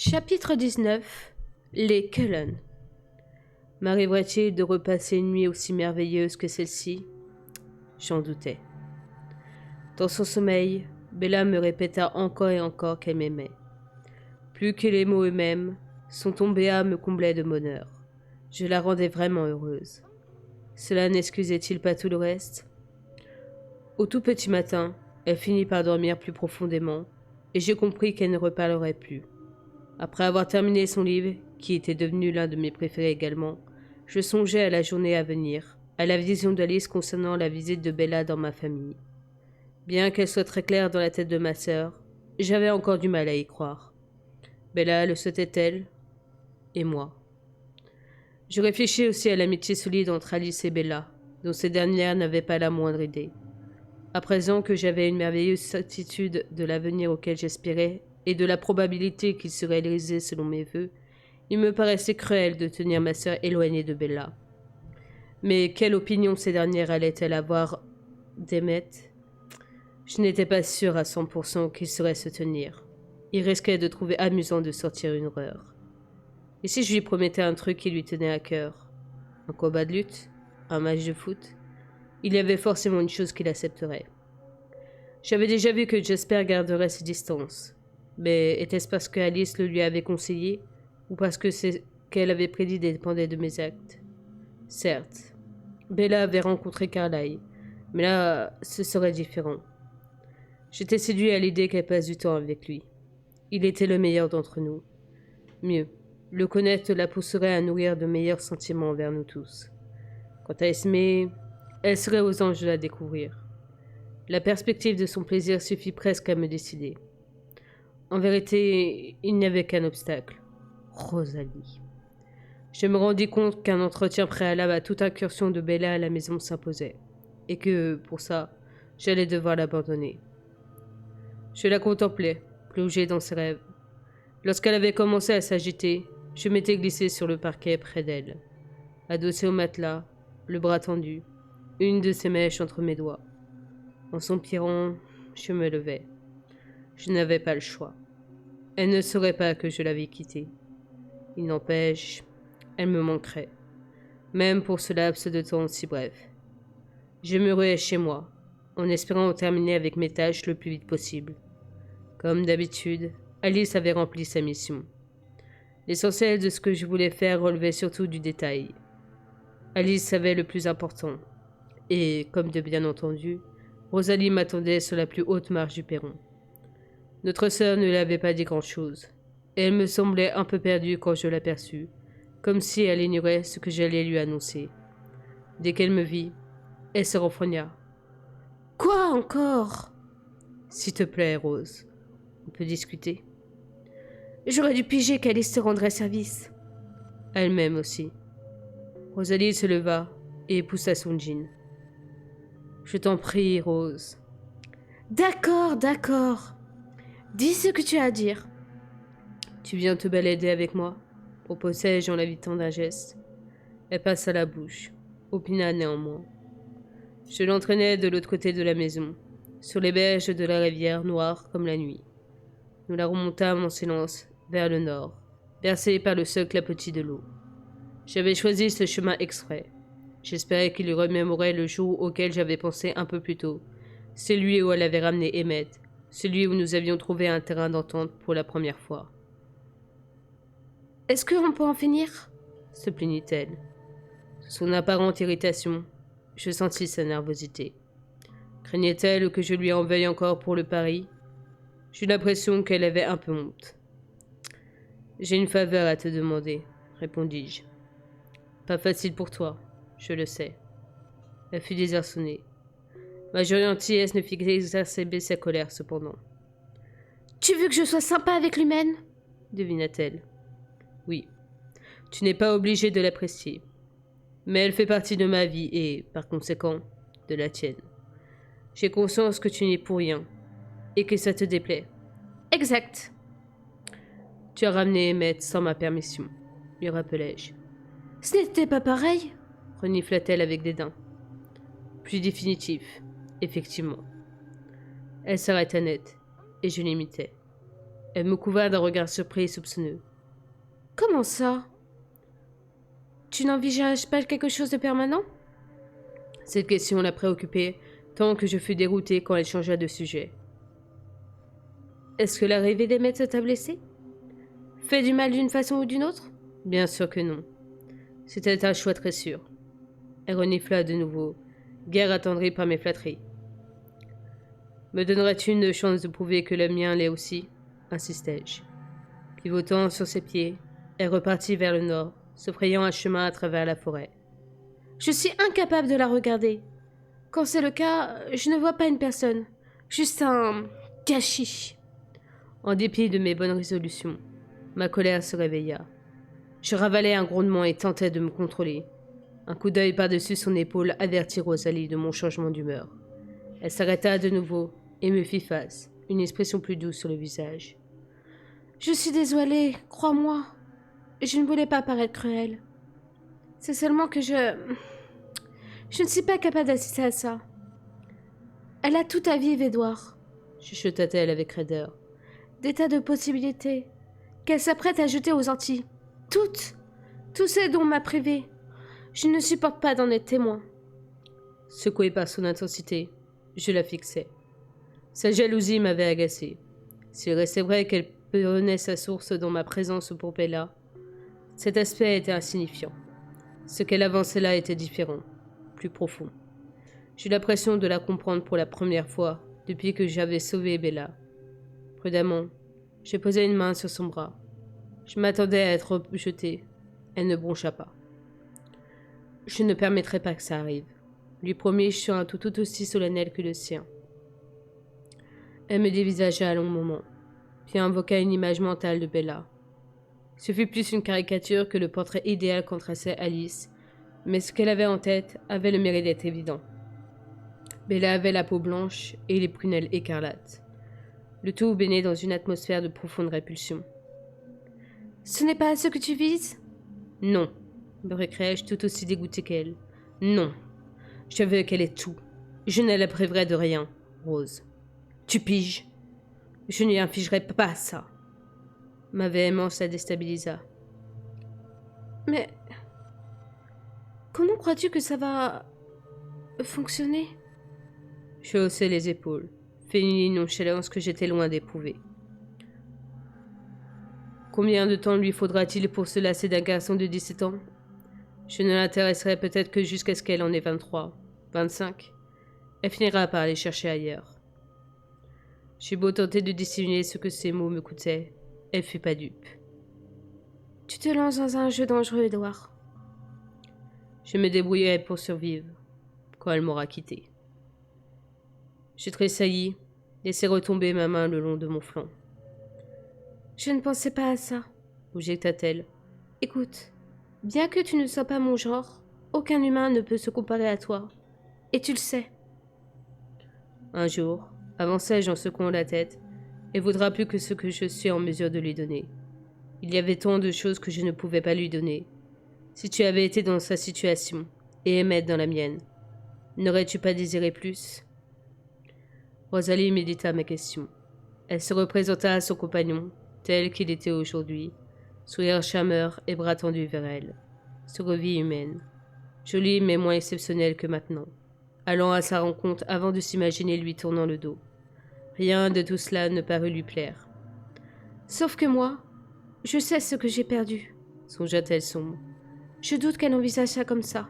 Chapitre 19. Les Cullen. M'arriverait-il de repasser une nuit aussi merveilleuse que celle-ci? J'en doutais. Dans son sommeil, Bella me répéta encore et encore qu'elle m'aimait. Plus que les mots eux-mêmes, son ton béat me comblait de bonheur. Je la rendais vraiment heureuse. Cela n'excusait-il pas tout le reste? Au tout petit matin, elle finit par dormir plus profondément, et j'ai compris qu'elle ne reparlerait plus. Après avoir terminé son livre, qui était devenu l'un de mes préférés également, je songeais à la journée à venir, à la vision d'Alice concernant la visite de Bella dans ma famille. Bien qu'elle soit très claire dans la tête de ma sœur, j'avais encore du mal à y croire. Bella le souhaitait-elle? Et moi? Je réfléchis aussi à l'amitié solide entre Alice et Bella, dont ces dernières n'avaient pas la moindre idée. À présent que j'avais une merveilleuse certitude de l'avenir auquel j'aspirais et de la probabilité qu'il se réalisait selon mes vœux, il me paraissait cruel de tenir ma sœur éloignée de Bella. Mais quelle opinion ces dernières allaient-elles avoir d'Emmett? Je n'étais pas sûre à 100% qu'il saurait se tenir. Il risquait de trouver amusant de sortir une horreur. Et si je lui promettais un truc qui lui tenait à cœur? Un combat de lutte? Un match de foot? Il y avait forcément une chose qu'il accepterait. J'avais déjà vu que Jasper garderait ses distances. Mais était-ce parce que Alice le lui avait conseillé, ou parce que ce qu'elle avait prédit dépendait de mes actes? Certes, Bella avait rencontré Carlyle, mais là, ce serait différent. J'étais séduit à l'idée qu'elle passe du temps avec lui. Il était le meilleur d'entre nous. Mieux, le connaître la pousserait à nourrir de meilleurs sentiments envers nous tous. Quant à Esmée, elle serait aux anges de la découvrir. La perspective de son plaisir suffit presque à me décider. En vérité, il n'y avait qu'un obstacle. Rosalie. Je me rendis compte qu'un entretien préalable à toute incursion de Bella à la maison s'imposait, et que, pour ça, j'allais devoir l'abandonner. Je la contemplais, plongée dans ses rêves. Lorsqu'elle avait commencé à s'agiter, je m'étais glissé sur le parquet près d'elle, adossé au matelas, le bras tendu, une de ses mèches entre mes doigts. En soupirant, je me levai. Je n'avais pas le choix. Elle ne saurait pas que je l'avais quittée. Il n'empêche, elle me manquerait, même pour ce laps de temps si bref. Je me ruai chez moi, en espérant terminer avec mes tâches le plus vite possible. Comme d'habitude, Alice avait rempli sa mission. L'essentiel de ce que je voulais faire relevait surtout du détail. Alice savait le plus important, et, comme de bien entendu, Rosalie m'attendait sur la plus haute marche du perron. Notre sœur ne lui avait pas dit grand-chose, et elle me semblait un peu perdue quand je l'aperçus, comme si elle ignorait ce que j'allais lui annoncer. Dès qu'elle me vit, elle se renfrogna. « Quoi encore ?»« S'il te plaît, Rose, on peut discuter. » J'aurais dû piger qu'Alice te rendrait service. Elle-même aussi. Rosalie se leva et poussa son jean. « Je t'en prie, Rose. »« D'accord, d'accord. Dis ce que tu as à dire. »« Tu viens te balader avec moi ?» proposai-je en l'invitant d'un geste. Elle passa la bouche, opina néanmoins. Je l'entraînai de l'autre côté de la maison, sur les berges de la rivière noire comme la nuit. Nous la remontâmes en silence vers le nord, bercée par le seul clapotis de l'eau. J'avais choisi ce chemin exprès. J'espérais qu'il lui remémorait le jour auquel j'avais pensé un peu plus tôt, celui où elle avait ramené Emmett, celui où nous avions trouvé un terrain d'entente pour la première fois. « Est-ce qu'on peut en finir ?» se plaignit-elle. Sous son apparente irritation, je sentis sa nervosité. Craignait-elle que je lui en veuille encore pour le pari? J'eus l'impression qu'elle avait un peu honte. « J'ai une faveur à te demander, » répondis-je. « Pas facile pour toi, je le sais. » Elle fut désarçonnée. Ma gentillesse ne fit qu'exacerber sa colère cependant. « Tu veux que je sois sympa avec l'humaine ?» devina-t-elle. « Oui, tu n'es pas obligé de l'apprécier. Mais elle fait partie de ma vie et, par conséquent, de la tienne. J'ai conscience que tu n'y es pour rien, et que ça te déplaît. »« Exact. »« Tu as ramené Emmett sans ma permission, » lui rappelai-je. « Ce n'était pas pareil » renifla-t-elle avec dédain. « Plus définitif, effectivement. » Elle s'arrêta net, et je l'imitai. Elle me couvra d'un regard surpris et soupçonneux. Comment ça? Tu n'envisages pas quelque chose de permanent? Cette question la préoccupait tant que je fus dérouté quand elle changea de sujet. Est-ce que l'arrivée des maîtres t'a blessé? Fait du mal d'une façon ou d'une autre? Bien sûr que non. C'était un choix très sûr. Elle renifla de nouveau, guère attendrie par mes flatteries. Me donnerais-tu une chance de prouver que le mien l'est aussi? Insistai-je. Pivotant sur ses pieds, elle repartit vers le nord, se frayant un chemin à travers la forêt. Je suis incapable de la regarder. Quand c'est le cas, je ne vois pas une personne, juste un gâchis. En dépit de mes bonnes résolutions, ma colère se réveilla. Je ravalai un grondement et tentai de me contrôler. Un coup d'œil par-dessus son épaule avertit Rosalie de mon changement d'humeur. Elle s'arrêta de nouveau et me fit face, une expression plus douce sur le visage. Je suis désolée, crois-moi. Je ne voulais pas paraître cruelle. C'est seulement que je ne suis pas capable d'assister à ça. Elle a tout à vivre, Édouard, chuchota-t-elle avec raideur. Des tas de possibilités qu'elle s'apprête à jeter aux Antilles. Toutes. Tout ce dont m'a privée. Je ne supporte pas d'en être témoin. Secouée par son intensité, je la fixai. Sa jalousie m'avait agacé. S'il restait vrai qu'elle prenait sa source dans ma présence pour Bella, cet aspect était insignifiant. Ce qu'elle avançait là était différent, plus profond. J'eus l'impression de la comprendre pour la première fois depuis que j'avais sauvé Bella. Prudemment, j'ai posé une main sur son bras. Je m'attendais à être jetée. Elle ne broncha pas. Je ne permettrai pas que ça arrive, lui promis-je sur un ton tout aussi solennel que le sien. Elle me dévisagea un long moment, puis invoqua une image mentale de Bella. Ce fut plus une caricature que le portrait idéal qu'en traçait Alice, mais ce qu'elle avait en tête avait le mérite d'être évident. Bella avait la peau blanche et les prunelles écarlates. Le tout baigné dans une atmosphère de profonde répulsion. « Ce n'est pas ce que tu vises ?»« Non, » me récriai-je tout aussi dégoûté qu'elle. « Non, je veux qu'elle ait tout. Je ne la priverai de rien, Rose. Tu piges? Je n'y infligerai pas ça. » Ma véhémence la déstabilisa. « Mais comment crois-tu que ça va fonctionner ?» Je haussai les épaules, feignant une nonchalance que j'étais loin d'éprouver. Combien de temps lui faudra-t-il pour se lasser d'un garçon de 17 ans? Je ne l'intéresserai peut-être que jusqu'à ce qu'elle en ait 23, 25. Elle finira par aller chercher ailleurs. J'eus beau tenter de dissimuler ce que ces mots me coûtaient, elle fut pas dupe. Tu te lances dans un jeu dangereux, Édouard. Je me débrouillerai pour survivre, quand elle m'aura quitté. Je tressaillis, laissai retomber ma main le long de mon flanc. Je ne pensais pas à ça, objecta-t-elle. Écoute, bien que tu ne sois pas mon genre, aucun humain ne peut se comparer à toi. Et tu le sais. Un jour, avançai-je en secouant la tête, elle voudra plus que ce que je suis en mesure de lui donner. Il y avait tant de choses que je ne pouvais pas lui donner. Si tu avais été dans sa situation, et Emmett dans la mienne, n'aurais-tu pas désiré plus? Rosalie médita ma question. Elle se représenta à son compagnon, tel qu'il était aujourd'hui, sourire charmeur et bras tendus vers elle, survie humaine, jolie mais moins exceptionnelle que maintenant, allant à sa rencontre avant de s'imaginer lui tournant le dos. Rien de tout cela ne parut lui plaire. Sauf que moi, je sais ce que j'ai perdu, songea-t-elle sombre. Je doute qu'elle envisage ça comme ça.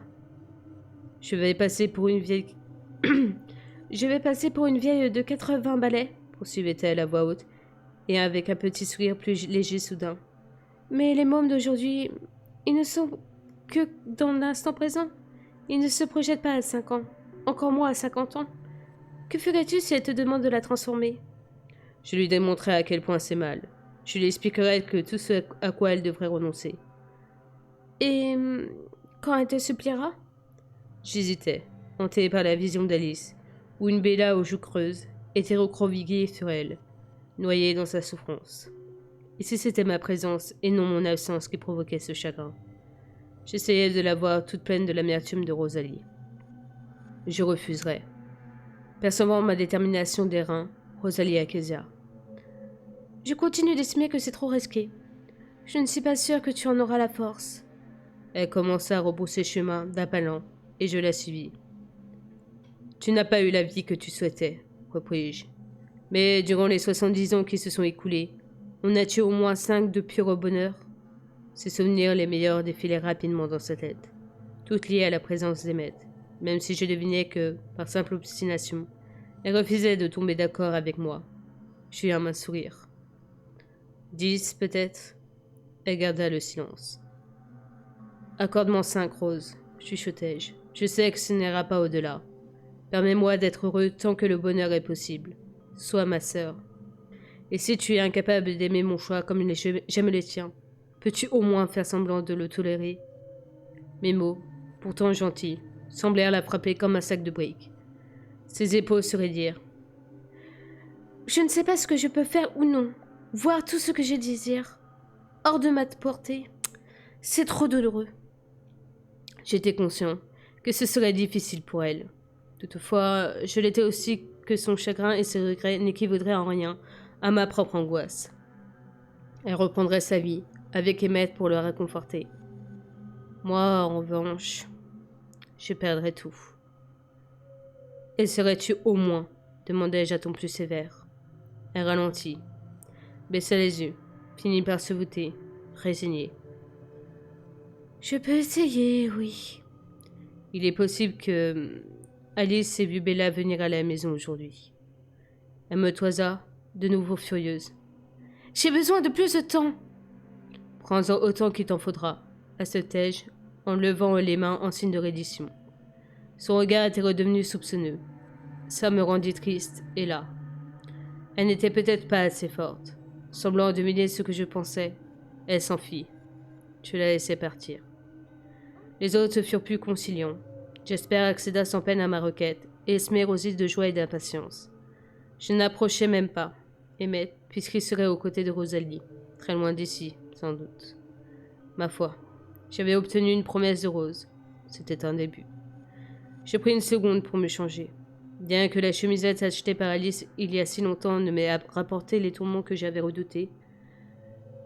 Je vais passer pour une vieille de 80 balais, poursuivait-elle à voix haute, et avec un petit sourire plus léger soudain. Mais les mômes d'aujourd'hui, ils ne sont que dans l'instant présent. Ils ne se projettent pas à 5 ans, encore moins à 50 ans. Que ferais-tu si elle te demande de la transformer? Je lui démontrerai à quel point c'est mal. Je lui expliquerai que tout ce à quoi elle devrait renoncer. Et quand elle te suppliera? J'hésitais, hanté par la vision d'Alice, où une Bella aux joues creuses était recroquevillée sur elle, noyée dans sa souffrance. Et si c'était ma présence et non mon absence qui provoquait ce chagrin? J'essayais de la voir toute pleine de l'amertume de Rosalie. Je refuserais. Percevant ma détermination d'airain, Rosalie acquiesça. Je continue d'estimer que c'est trop risqué. Je ne suis pas sûre que tu en auras la force. Elle commença à rebrousser chemin d'un pas lent, et je la suivis. Tu n'as pas eu la vie que tu souhaitais, repris-je. Mais durant les 70 ans qui se sont écoulés, on a tué au moins 5 de pur bonheur. Ces souvenirs les meilleurs défilaient rapidement dans sa tête, toutes liées à la présence d'Emmet, même si je devinais que, par simple obstination, elle refusait de tomber d'accord avec moi. J'eus un mince sourire. 10, peut-être. Elle garda le silence. Accorde-moi 5, Rose, chuchotai-je. Je sais que ce n'ira pas au-delà. Permets-moi d'être heureux tant que le bonheur est possible. Sois ma sœur. Et si tu es incapable d'aimer mon choix comme j'aime les tiens, peux-tu au moins faire semblant de le tolérer? Mes mots, pourtant gentils, semblèrent la frapper comme un sac de briques. Ses épaules se raidirent. Je ne sais pas ce que je peux faire ou non. Voir tout ce que je désire. Hors de ma portée. C'est trop douloureux. J'étais conscient que ce serait difficile pour elle. Toutefois, je l'étais aussi que son chagrin et ses regrets n'équivaudraient en rien à ma propre angoisse. Elle reprendrait sa vie, avec Emmett pour le réconforter. Moi, en revanche, je perdrais tout. Et serais-tu au moins demandai-je à ton plus sévère. Elle ralentit, baissa les yeux, finit par se voûter, résignée. Je peux essayer, oui. Il est possible que Alice ait vu Bella venir à la maison aujourd'hui. Elle me toisa, de nouveau furieuse. J'ai besoin de plus de temps. Prends-en autant qu'il t'en faudra, ajoutai-je, en levant les mains en signe de reddition. Son regard était redevenu soupçonneux. Ça me rendit triste, et là. Elle n'était peut-être pas assez forte. Semblant deviner ce que je pensais, elle s'enfuit. Je la laissai partir. Les autres furent plus conciliants. Jasper accéda sans peine à ma requête, et Esmer rosit de joie et d'impatience. Je n'approchai même pas, Emmett, puisqu'il serait aux côtés de Rosalie, très loin d'ici, sans doute. Ma foi, j'avais obtenu une promesse de Rose. C'était un début. Je pris une seconde pour me changer. Bien que la chemisette achetée par Alice il y a si longtemps ne m'ait rapporté les tourments que j'avais redoutés,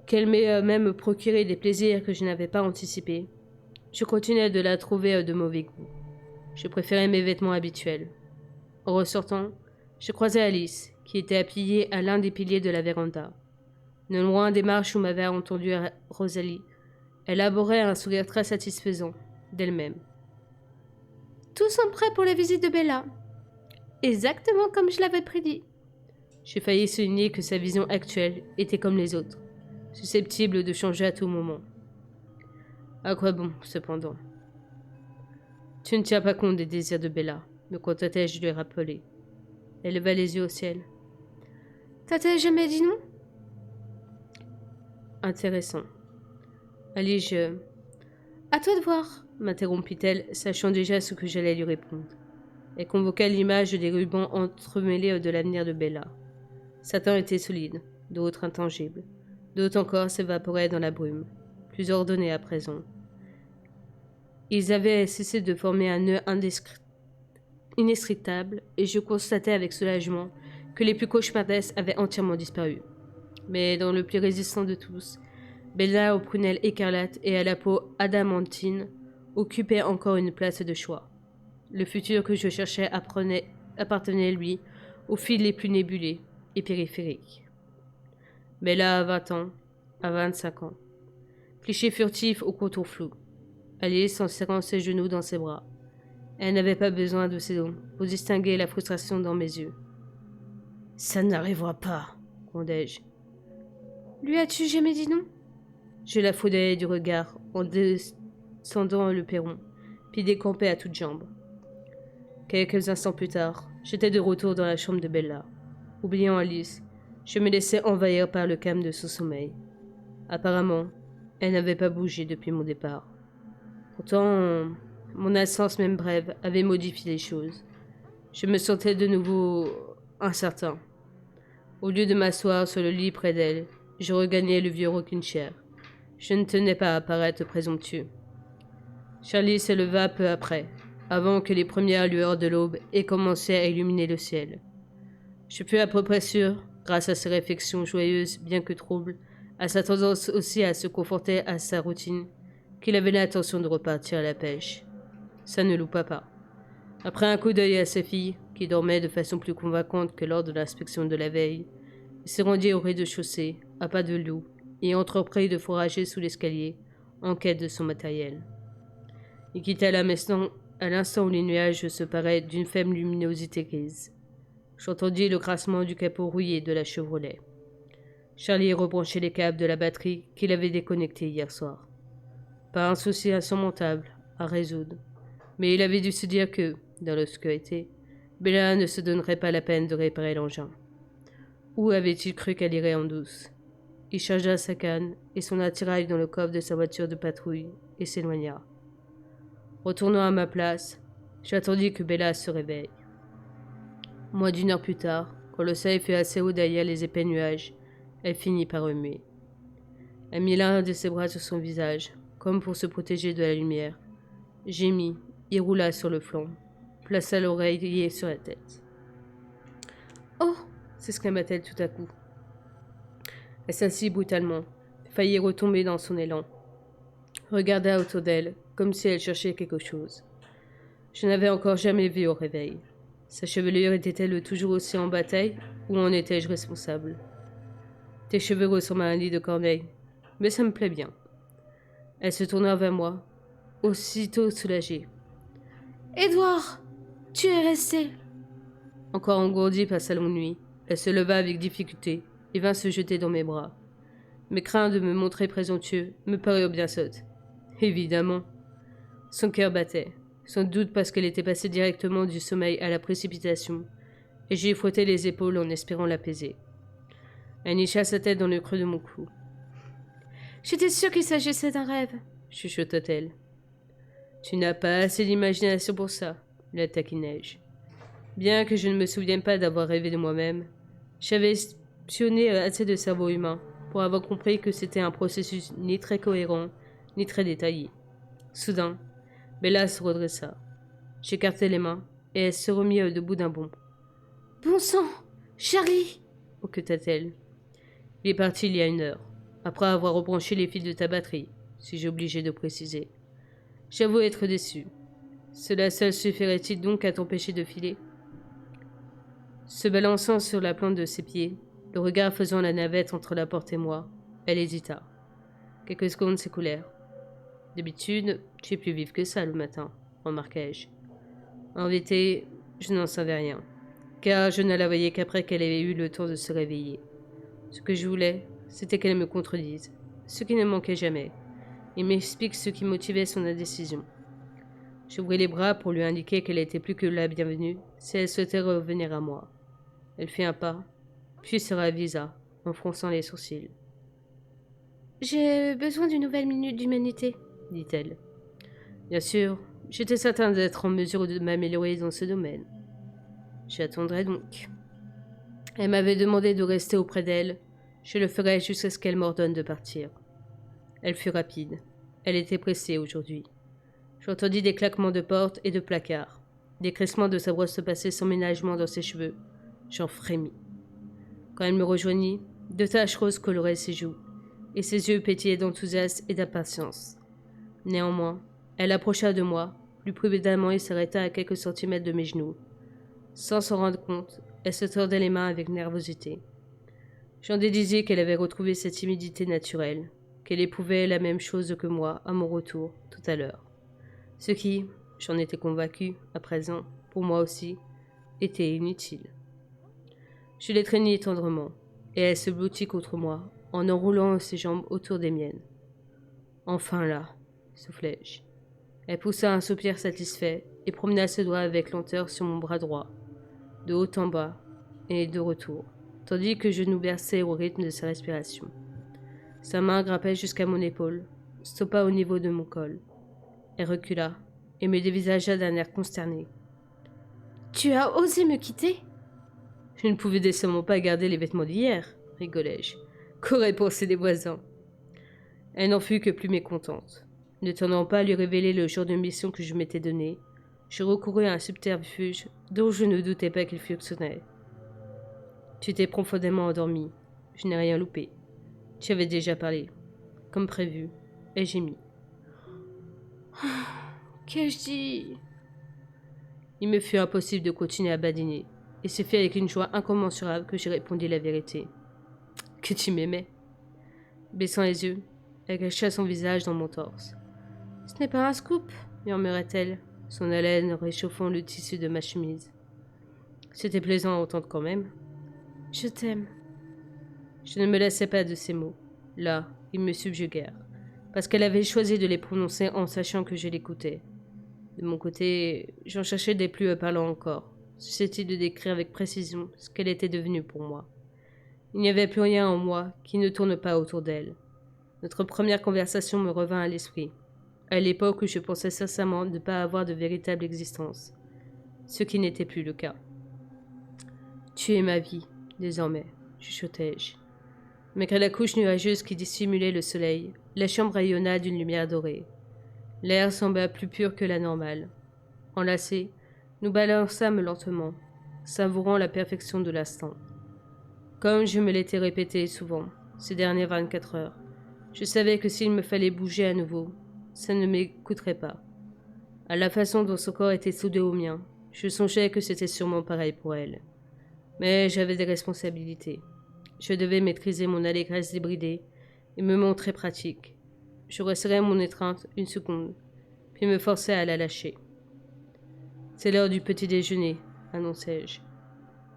qu'elle m'ait même procuré des plaisirs que je n'avais pas anticipés, je continuais de la trouver de mauvais goût. Je préférais mes vêtements habituels. En ressortant, je croisai Alice, qui était appuyée à l'un des piliers de la véranda. Non loin des marches où m'avait entendu Rosalie, elle arborait un sourire très satisfaisant d'elle-même. Tous sont prêts pour la visite de Bella. Exactement comme je l'avais prédit. J'ai failli souligner que sa vision actuelle était comme les autres, susceptible de changer à tout moment. À quoi bon, cependant? Tu ne tiens pas compte des désirs de Bella, me contentai-je de lui rappeler. Elle leva les yeux au ciel. T'a-t-elle jamais dit non? Intéressant. Allez, À toi de voir, m'interrompit-elle, sachant déjà ce que j'allais lui répondre. Elle convoqua l'image des rubans entremêlés de l'avenir de Bella. Certains étaient solides, d'autres intangibles, d'autres encore s'évaporaient dans la brume, plus ordonnés à présent. Ils avaient cessé de former un nœud inextricable, et je constatais avec soulagement que les plus cauchemardesques avaient entièrement disparu. Mais dans le plus résistant de tous, Bella aux prunelles écarlates et à la peau adamantine occupait encore une place de choix. Le futur que je cherchais appartenait, lui, aux filles les plus nébulées et périphériques. Bella à 20 ans, à 25 ans. Cliché furtif au contour flou. Alice en serrant ses genoux dans ses bras. Elle n'avait pas besoin de ses dons pour distinguer la frustration dans mes yeux. Ça n'arrivera pas, grondai-je. Lui as-tu jamais dit non? Je la foudais du regard en descendant le perron, puis décampais à toutes jambes. Quelques instants plus tard, j'étais de retour dans la chambre de Bella. Oubliant Alice, je me laissais envahir par le calme de son sommeil. Apparemment, elle n'avait pas bougé depuis mon départ. Pourtant, mon absence même brève avait modifié les choses. Je me sentais de nouveau incertain. Au lieu de m'asseoir sur le lit près d'elle, je regagnais le vieux rocking-chair. Je ne tenais pas à paraître présomptueux. Charlie s'éleva peu après, avant que les premières lueurs de l'aube aient commencé à illuminer le ciel. Je fus à peu près sûr grâce à ses réflexions joyeuses, bien que troubles, à sa tendance aussi à se conforter à sa routine, qu'il avait l'intention de repartir à la pêche. Ça ne loupa pas. Après un coup d'œil à sa fille, qui dormait de façon plus convaincante que lors de l'inspection de la veille, il se rendit au rez-de-chaussée, à pas de loup, et entreprit de fourrager sous l'escalier, en quête de son matériel. Il quitta la maison à l'instant où les nuages se paraient d'une faible luminosité grise. J'entendis le crassement du capot rouillé de la Chevrolet. Charlie rebranchait les câbles de la batterie qu'il avait déconnectée hier soir. Pas un souci insurmontable à résoudre, mais il avait dû se dire que, dans l'obscurité, Bella ne se donnerait pas la peine de réparer l'engin. Où avait-il cru qu'elle irait en douce? Il chargea sa canne et son attirail dans le coffre de sa voiture de patrouille et s'éloigna. Retournant à ma place, j'attendis que Bella se réveille. Moins d'une heure plus tard, quand le soleil fut assez haut derrière les épais nuages, elle finit par remuer. Elle mit l'un de ses bras sur son visage, comme pour se protéger de la lumière, gémit et roula sur le flanc, plaça l'oreiller sur la tête. « Oh » s'exclama-t-elle tout à coup. Elle s'assit brutalement, faillit retomber dans son élan. Regarda autour d'elle, comme si elle cherchait quelque chose. Je n'avais encore jamais vu au réveil. Sa chevelure était-elle toujours aussi en bataille, ou en étais-je responsable? Tes cheveux ressemblent à un lit de corneille, mais ça me plaît bien. Elle se tourna vers moi, aussitôt soulagée. « Édouard, tu es resté !» Encore engourdie par sa longue nuit, elle se leva avec difficulté et vint se jeter dans mes bras. Mes craintes de me montrer présomptueux me parurent bien sottes. Évidemment. Son cœur battait, sans doute parce qu'elle était passée directement du sommeil à la précipitation, et j'y frottais les épaules en espérant l'apaiser. Elle nicha sa tête dans le creux de mon cou. « J'étais sûre qu'il s'agissait d'un rêve, » chuchota-t-elle. « Tu n'as pas assez d'imagination pour ça, » la taquinai-je. Bien que je ne me souvienne pas d'avoir rêvé de moi-même, j'avais espionné assez de cerveau humain pour avoir compris que c'était un processus ni très cohérent, ni très détaillé. Soudain, Bella se redressa. J'écartai les mains, et elle se remit debout d'un bond. « Bon sang, Charlie !» hoqueta-t-elle. « Il est parti il y a 1 heure, après avoir rebranché les fils de ta batterie, si j'ai obligé de préciser. J'avoue être déçu. Cela seul suffirait-il donc à t'empêcher de filer ?» Se balançant sur la plante de ses pieds, le regard faisant la navette entre la porte et moi, elle hésita. Quelques secondes s'écoulèrent. « D'habitude, tu es plus vive que ça le matin, remarquai-je. En vérité, je n'en savais rien, car je ne la voyais qu'après qu'elle avait eu le temps de se réveiller. Ce que je voulais, c'était qu'elle me contredise, ce qui ne manquait jamais, et m'explique ce qui motivait son indécision. J'ouvris les bras pour lui indiquer qu'elle était plus que la bienvenue si elle souhaitait revenir à moi. Elle fit un pas, puis se ravisa, en fronçant les sourcils. « J'ai besoin d'une nouvelle minute d'humanité, » dit-elle. Bien sûr, j'étais certain d'être en mesure de m'améliorer dans ce domaine. J'attendrai donc. Elle m'avait demandé de rester auprès d'elle. Je le ferai jusqu'à ce qu'elle m'ordonne de partir. Elle fut rapide. Elle était pressée aujourd'hui. J'entendis des claquements de portes et de placards, des crissements de sa brosse passée sans ménagement dans ses cheveux. J'en frémis. Quand elle me rejoignit, 2 taches roses coloraient ses joues, et ses yeux pétillaient d'enthousiasme et d'impatience. Néanmoins, elle approcha de moi, plus prudemment et s'arrêta à quelques centimètres de mes genoux. Sans s'en rendre compte, elle se tordait les mains avec nervosité. J'en déduisis qu'elle avait retrouvé sa timidité naturelle, qu'elle éprouvait la même chose que moi à mon retour, tout à l'heure. Ce qui, j'en étais convaincu, à présent, pour moi aussi, était inutile. Je l'étreignis tendrement, et elle se blottit contre moi, en enroulant ses jambes autour des miennes. « Enfin là !» soufflai-je. Elle poussa un soupir satisfait et promena ses doigts avec lenteur sur mon bras droit, de haut en bas et de retour, tandis que je nous berçais au rythme de sa respiration. Sa main grimpait jusqu'à mon épaule, stoppa au niveau de mon col. Elle recula et me dévisagea d'un air consterné. « Tu as osé me quitter ?» Je ne pouvais décemment pas garder les vêtements d'hier, rigolai-je. Qu'auraient pensé les voisins? Elle n'en fut que plus mécontente. Ne tenant pas à lui révéler le genre de mission que je m'étais donné, je recourus à un subterfuge dont je ne doutais pas qu'il fonctionnerait. Tu t'es profondément endormi. Je n'ai rien loupé. Tu avais déjà parlé. Comme prévu. Et j'ai mis. Qu'ai-je dit? Il me fut impossible de continuer à badiner. Et c'est fait avec une joie incommensurable que j'ai répondu la vérité. Que tu m'aimais. Baissant les yeux, elle cacha son visage dans mon torse. Ce n'est pas un scoop, murmura-t-elle, son haleine réchauffant le tissu de ma chemise. C'était plaisant à entendre quand même. Je t'aime. Je ne me lassais pas de ces mots. Là, ils me subjuguèrent, parce qu'elle avait choisi de les prononcer en sachant que je l'écoutais. De mon côté, j'en cherchais des plus parlants encore, susceptibles de décrire avec précision ce qu'elle était devenue pour moi. Il n'y avait plus rien en moi qui ne tourne pas autour d'elle. Notre première conversation me revint à l'esprit, à l'époque où je pensais sincèrement ne pas avoir de véritable existence, ce qui n'était plus le cas. Tu es ma vie, désormais, chuchotai-je. Malgré la couche nuageuse qui dissimulait le soleil, la chambre rayonna d'une lumière dorée. L'air sembla plus pur que la normale. Enlacés, nous balançâmes lentement, savourant la perfection de l'instant. Comme je me l'étais répété souvent, ces dernières 24 heures, je savais que s'il me fallait bouger à nouveau, ça ne m'écouterait pas. À la façon dont son corps était soudé au mien, je songeais que c'était sûrement pareil pour elle. Mais j'avais des responsabilités. Je devais maîtriser mon allégresse débridée et me montrer pratique. Je resserrai mon étreinte une seconde, puis me forçai à la lâcher. C'est l'heure du petit déjeuner, annonçai-je.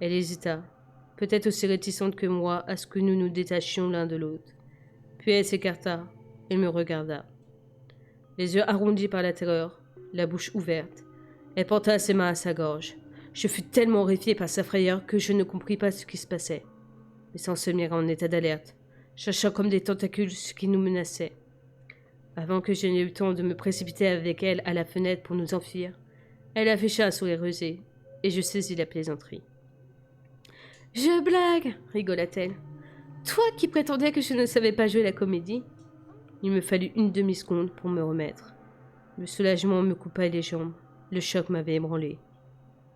Elle hésita, peut-être aussi réticente que moi à ce que nous nous détachions l'un de l'autre. Puis elle s'écarta et me regarda. Les yeux arrondis par la terreur, la bouche ouverte, elle porta ses mains à sa gorge. Je fus tellement horrifié par sa frayeur que je ne compris pas ce qui se passait. Mais sans se mettre en état d'alerte, cherchant comme des tentacules ce qui nous menaçait. Avant que je n'aie eu le temps de me précipiter avec elle à la fenêtre pour nous enfuir, elle afficha un sourire rusé, et je saisis la plaisanterie. « Je blague !» rigola-t-elle. « Toi qui prétendais que je ne savais pas jouer la comédie !» Il me fallut une demi-seconde pour me remettre. Le soulagement me coupa les jambes. Le choc m'avait ébranlé.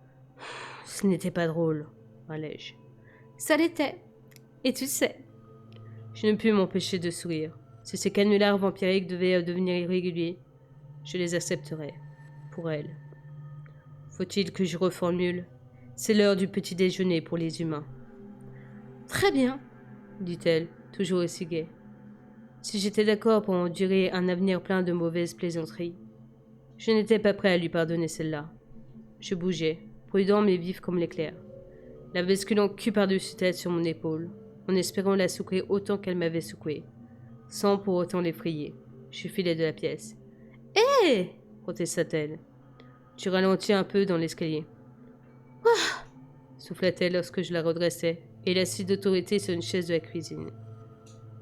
« Ce n'était pas drôle, » râlai-je. « Ça l'était. Et tu sais. » Je ne pus m'empêcher de sourire. Si ces canulars vampiriques devaient devenir irréguliers, je les accepterais. Pour elle. Faut-il que je reformule? C'est l'heure du petit déjeuner pour les humains. Très bien, dit-elle, toujours aussi gaie. Si j'étais d'accord pour endurer un avenir plein de mauvaises plaisanteries, je n'étais pas prêt à lui pardonner celle-là. Je bougeais, prudent mais vif comme l'éclair, la basculant cul par-dessus tête sur mon épaule, en espérant la secouer autant qu'elle m'avait secoué, sans pour autant l'effrayer. Je filai de la pièce. « Hé !» protesta-t-elle. Tu ralentis un peu dans l'escalier. « Ah !» souffla-t-elle lorsque je la redressais et l'assis d'autorité sur une chaise de la cuisine.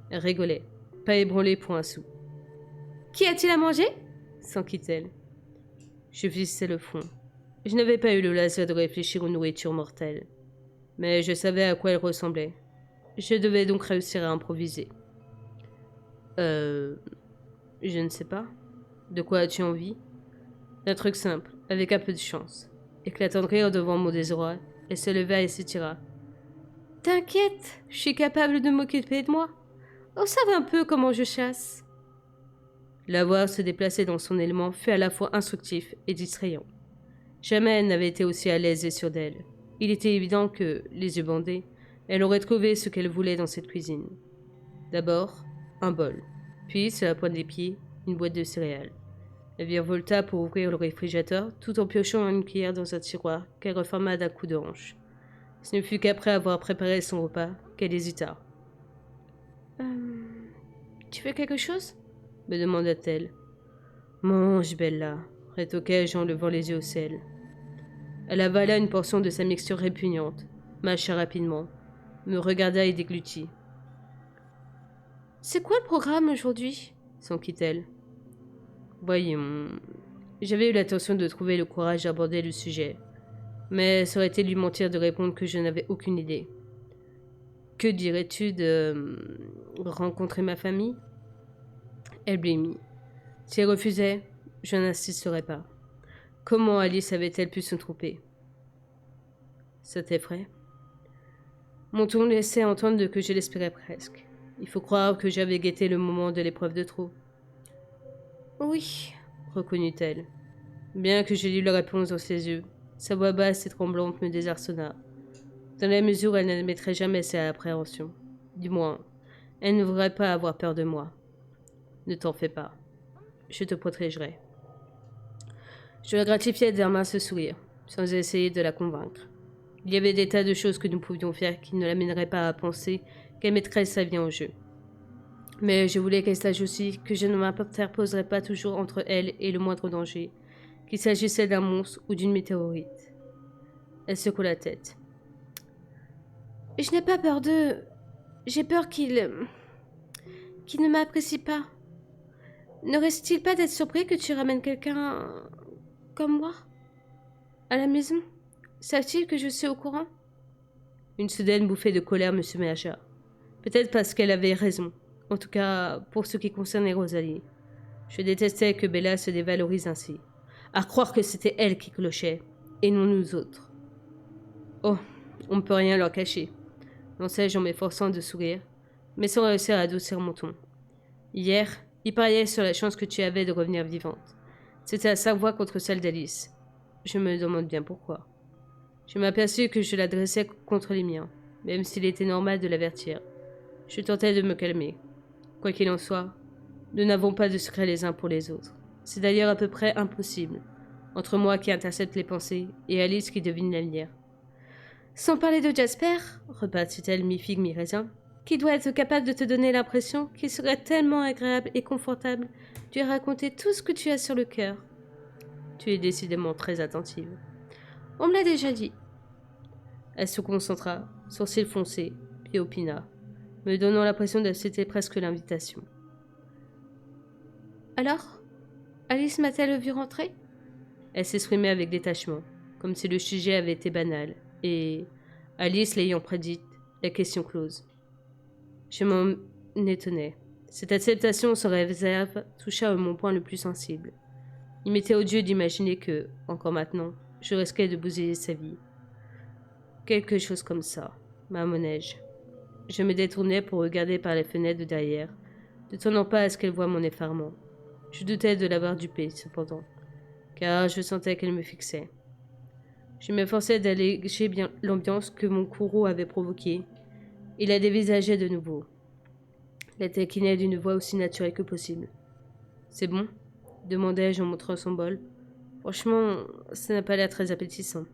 Elle rigolait, pas ébranlée pour un sou. « Qu'y a-t-il à manger ?» s'enquit-elle. Je vissais le front. Je n'avais pas eu le loisir de réfléchir aux nourritures mortelles, mais je savais à quoi elles ressemblaient. Je devais donc réussir à improviser. Je ne sais pas. De quoi as-tu envie? D'un truc simple, avec un peu de chance. Éclatant de rire devant mon désarroi, elle se leva et s'étira. T'inquiète, je suis capable de m'occuper de moi. Observe un peu comment je chasse. La voir se déplacer dans son élément fut à la fois instructif et distrayant. Jamais elle n'avait été aussi à l'aise et sûre d'elle. Il était évident que, les yeux bandés, elle aurait trouvé ce qu'elle voulait dans cette cuisine. D'abord, un bol, puis, sur la pointe des pieds, une boîte de céréales. Elle virevolta pour ouvrir le réfrigérateur, tout en piochant une cuillère dans un tiroir qu'elle referma d'un coup de hanche. Ce ne fut qu'après avoir préparé son repas qu'elle hésita. Tu veux quelque chose ?» me demanda-t-elle. « Mange, Bella, » rétoquai-je en levant les yeux au ciel. Elle avala une portion de sa mixture répugnante, mâcha rapidement, me regarda et déglutit. « C'est quoi le programme aujourd'hui ?» s'enquit-elle. Voyons, j'avais eu l'intention de trouver le courage d'aborder le sujet, mais ça aurait été lui mentir de répondre que je n'avais aucune idée. Que dirais-tu de rencontrer ma famille? Elle blêmit. Si elle refusait, je n'insisterais pas. Comment Alice avait-elle pu se tromper? Ça t'effraie? Mon ton laissait entendre que je l'espérais presque. Il faut croire que j'avais guetté le moment de l'épreuve de trop. Oui, reconnut-elle. Bien que j'ai lu la réponse dans ses yeux, sa voix basse et tremblante me désarçonna. Dans la mesure où elle n'admettrait jamais ses appréhensions. Du moins, elle ne voudrait pas avoir peur de moi. Ne t'en fais pas. Je te protégerai. Je la gratifiai d'un mince sourire, sans essayer de la convaincre. Il y avait des tas de choses que nous pouvions faire qui ne l'amèneraient pas à penser qu'elle mettrait sa vie en jeu. Mais je voulais qu'elle sache aussi que je ne m'interposerais pas toujours entre elle et le moindre danger, qu'il s'agissait d'un monstre ou d'une météorite. Elle secoua la tête. Je n'ai pas peur d'eux. J'ai peur qu'ils ne m'apprécient pas. Ne reste-t-il pas d'être surpris que tu ramènes quelqu'un comme moi à la maison? Savent-ils que je suis au courant? Une soudaine bouffée de colère me submergea. Peut-être parce qu'elle avait raison, en tout cas pour ce qui concernait Rosalie. Je détestais que Bella se dévalorise ainsi. À croire que c'était elle qui clochait, et non nous autres. Oh, on ne peut rien leur cacher, lançai-je en m'efforçant de sourire, mais sans réussir à adoucir mon ton. Hier, il pariait sur la chance que tu avais de revenir vivante. C'était à 5 voix contre celle d'Alice. Je me demande bien pourquoi. Je m'aperçus que je l'adressais contre les miens, même s'il était normal de l'avertir. Je tentais de me calmer. Quoi qu'il en soit, nous n'avons pas de secret les uns pour les autres. C'est d'ailleurs à peu près impossible, entre moi qui intercepte les pensées et Alice qui devine l'avenir. Sans parler de Jasper, repartit-elle mi-figue mi-raisin, qui doit être capable de te donner l'impression qu'il serait tellement agréable et confortable de lui raconter tout ce que tu as sur le cœur. Tu es décidément très attentive. On me l'a déjà dit. Elle se concentra, sourcils foncés, puis opina, me donnant l'impression d'accepter presque l'invitation. Alors, Alice m'a-t-elle vu rentrer? Elle s'exprimait avec détachement, comme si le sujet avait été banal, et, Alice l'ayant prédite, la question close. Je m'en étonnais. Cette acceptation sans réserve toucha mon point le plus sensible. Il m'était odieux d'imaginer que, encore maintenant, je risquais de bousiller sa vie. Quelque chose comme ça, marmonnai-je. Je me détournai pour regarder par les fenêtres de derrière, ne tenant pas à ce qu'elle voie mon effarement. Je doutais de l'avoir dupée, cependant, car je sentais qu'elle me fixait. Je m'efforçais d'alléger bien l'ambiance que mon courroux avait provoquée, et la dévisageais de nouveau. La taquinai d'une voix aussi naturelle que possible. « C'est bon ?» demandai-je en montrant son bol. « Franchement, ça n'a pas l'air très appétissant. »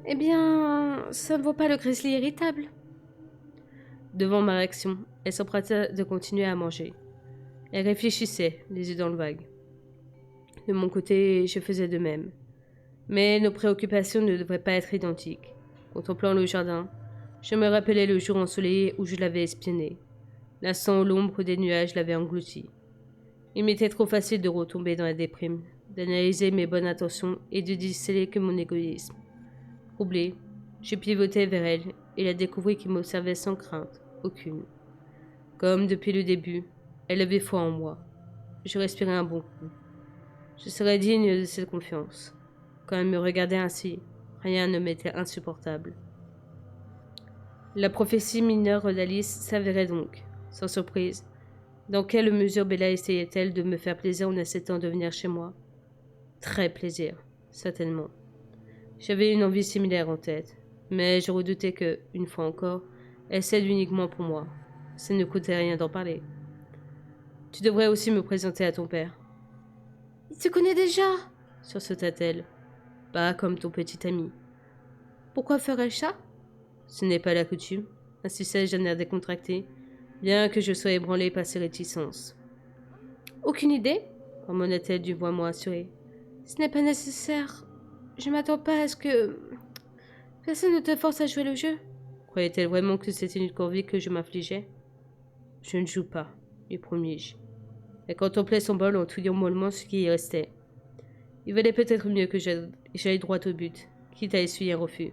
« Eh bien, ça ne vaut pas le grizzly irritable. » Devant ma réaction, elle s'empressa de continuer à manger. Elle réfléchissait, les yeux dans le vague. De mon côté, je faisais de même. Mais nos préoccupations ne devraient pas être identiques. Contemplant le jardin, je me rappelais le jour ensoleillé où je l'avais espionné. L'instant où l'ombre des nuages l'avait englouti. Il m'était trop facile de retomber dans la déprime, d'analyser mes bonnes intentions et de disceler que mon égoïsme. Troublé, je pivotai vers elle et la découvris qui m'observait sans crainte, aucune. Comme depuis le début, elle avait foi en moi. Je respirai un bon coup. Je serais digne de cette confiance. Quand elle me regardait ainsi, rien ne m'était insupportable. La prophétie mineure d'Alice s'avérait donc, sans surprise. Dans quelle mesure Bella essayait-elle de me faire plaisir en acceptant de venir chez moi? Très plaisir, certainement. J'avais une envie similaire en tête, mais je redoutais que, une fois encore, elle cède uniquement pour moi. Ça ne coûtait rien d'en parler. Tu devrais aussi me présenter à ton père. Il te connaît déjà, sursauta-t-elle. Pas comme ton petit ami. Pourquoi ferais-je ça? Ce n'est pas la coutume, insistai-je d'un air décontracté, bien que je sois ébranlé par ses réticences. Aucune idée, marmonna-t-elle d'une voix moins assurée. Ce n'est pas nécessaire. Je m'attends pas à ce que... Personne ne te force à jouer le jeu. Croyait-elle vraiment que c'était une corvée que je m'infligeais? Je ne joue pas, lui promis-je. Elle contemplait son bol en touillant mollement ce qui y restait. Il valait peut-être mieux que j'aille droit au but, quitte à essuyer un refus.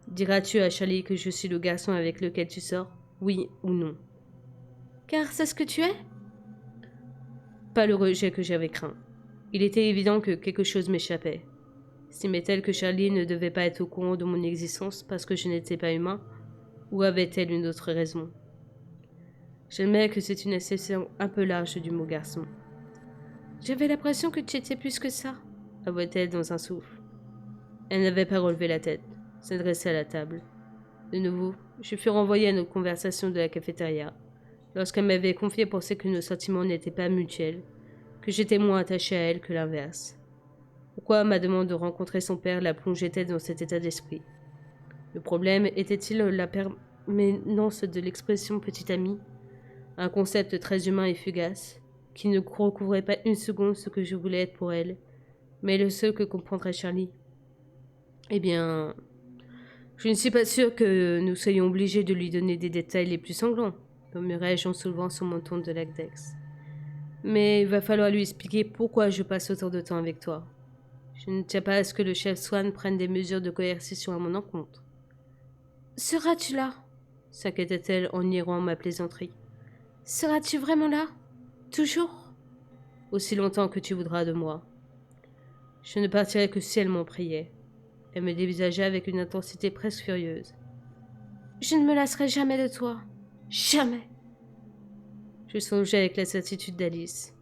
Diras-tu à Charlie que je suis le garçon avec lequel tu sors, oui ou non? Car c'est ce que tu es? Pas le rejet que j'avais craint. Il était évident que quelque chose m'échappait. Estimait-elle que Charlie ne devait pas être au courant de mon existence parce que je n'étais pas humain, ou avait-elle une autre raison? J'admets que c'est une acception un peu large du mot garçon. J'avais l'impression que tu étais plus que ça, avoua-t-elle dans un souffle. Elle n'avait pas relevé la tête, s'adressait à la table. De nouveau, je fus renvoyée à notre conversation de la cafétéria, lorsqu'elle m'avait confié penser que nos sentiments n'étaient pas mutuels, que j'étais moins attachée à elle que l'inverse. Pourquoi ma demande de rencontrer son père la plongeait-elle dans cet état d'esprit? Le problème était-il la permanence de l'expression petit ami, un concept très humain et fugace, qui ne recouvrait pas une seconde ce que je voulais être pour elle, mais le seul que comprendrait Charlie? Eh bien, je ne suis pas sûre que nous soyons obligés de lui donner des détails les plus sanglants, murmurai-je en soulevant son menton de latex. Mais il va falloir lui expliquer pourquoi je passe autant de temps avec toi. Je ne tiens pas à ce que le chef Swan prenne des mesures de coercition à mon encontre. Seras-tu là? S'inquiétait-elle en niant ma plaisanterie. Seras-tu vraiment là? Toujours? Aussi longtemps que tu voudras de moi. Je ne partirai que si elle m'en priait. Elle me dévisagea avec une intensité presque furieuse. Je ne me lasserai jamais de toi. Jamais. Je songeais avec la certitude d'Alice.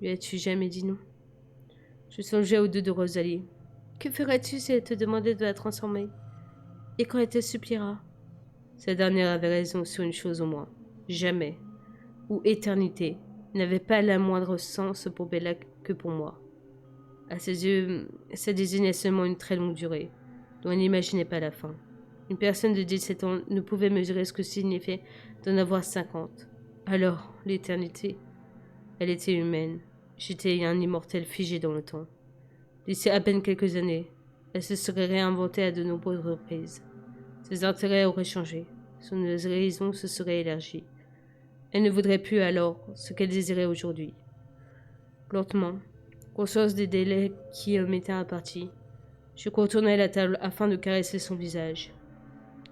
Lui as-tu jamais dit non? Je songeais aux deux de Rosalie. Que ferais-tu si elle te demandait de la transformer? Et quand elle te suppliera? Cette dernière avait raison sur une chose au moins. Jamais, ou éternité, n'avait pas la moindre sens pour Bella que pour moi. À ses yeux, ça désignait seulement une très longue durée, dont elle n'imaginait pas la fin. Une personne de 17 ans ne pouvait mesurer ce que signifiait d'en avoir 50. Alors, l'éternité, elle était humaine. J'étais un immortel figé dans le temps. D'ici à peine quelques années, elle se serait réinventée à de nombreuses reprises. Ses intérêts auraient changé, son horizon se serait élargi. Elle ne voudrait plus alors ce qu'elle désirait aujourd'hui. Lentement, conscience des délais qui m'étaient impartis, je contournai la table afin de caresser son visage.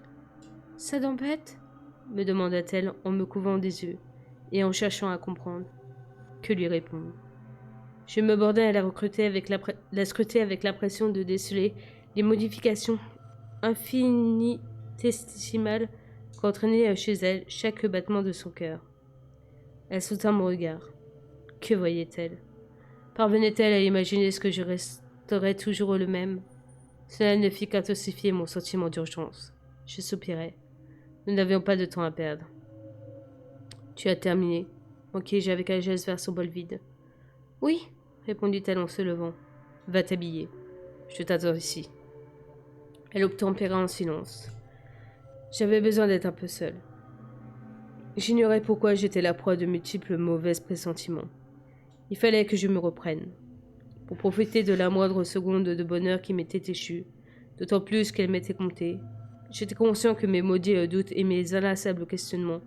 « Ça t'embête » me demanda-t-elle en me couvrant des yeux et en cherchant à comprendre. Que lui répondre? Je me bordais à la scruter avec l'impression de déceler les modifications infinitésimales qu'entraînait chez elle chaque battement de son cœur. Elle soutint mon regard. Que voyait-elle? Parvenait-elle à imaginer ce que je resterais toujours le même? Cela ne fit qu'intensifier mon sentiment d'urgence. Je soupirai. Nous n'avions pas de temps à perdre. Tu as terminé, manquai-je avec un geste vers son bol vide. Oui, répondit-elle en se levant. Va t'habiller. Je t'attends ici. Elle obtempéra en silence. J'avais besoin d'être un peu seule. J'ignorais pourquoi j'étais la proie de multiples mauvais pressentiments. Il fallait que je me reprenne, pour profiter de la moindre seconde de bonheur qui m'était échue, d'autant plus qu'elle m'était comptée. J'étais conscient que mes maudits doutes et mes inlassables questionnements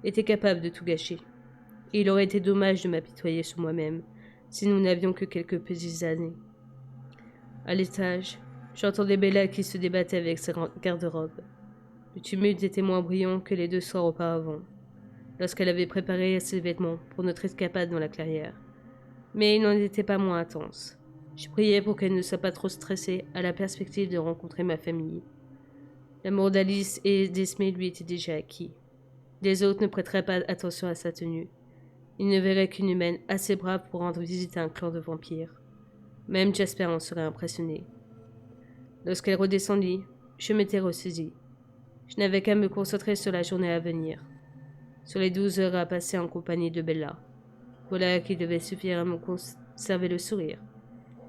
étaient capables de tout gâcher. Et il aurait été dommage de m'apitoyer sur moi-même, si nous n'avions que quelques petites années. À l'étage, j'entendais Bella qui se débattait avec sa garde-robe. Le tumulte était moins brillant que les 2 soirs auparavant, lorsqu'elle avait préparé ses vêtements pour notre escapade dans la clairière. Mais il n'en était pas moins intense. Je priais pour qu'elle ne soit pas trop stressée à la perspective de rencontrer ma famille. L'amour d'Alice et d'Esmé lui était déjà acquis. Les autres ne prêteraient pas attention à sa tenue. Ils ne verraient qu'une humaine assez brave pour rendre visite à un clan de vampires. Même Jasper en serait impressionné. Lorsqu'elle redescendit, je m'étais ressaisie. Je n'avais qu'à me concentrer sur la journée à venir, sur les 12 heures à passer en compagnie de Bella. Voilà qui devait suffire à me conserver le sourire.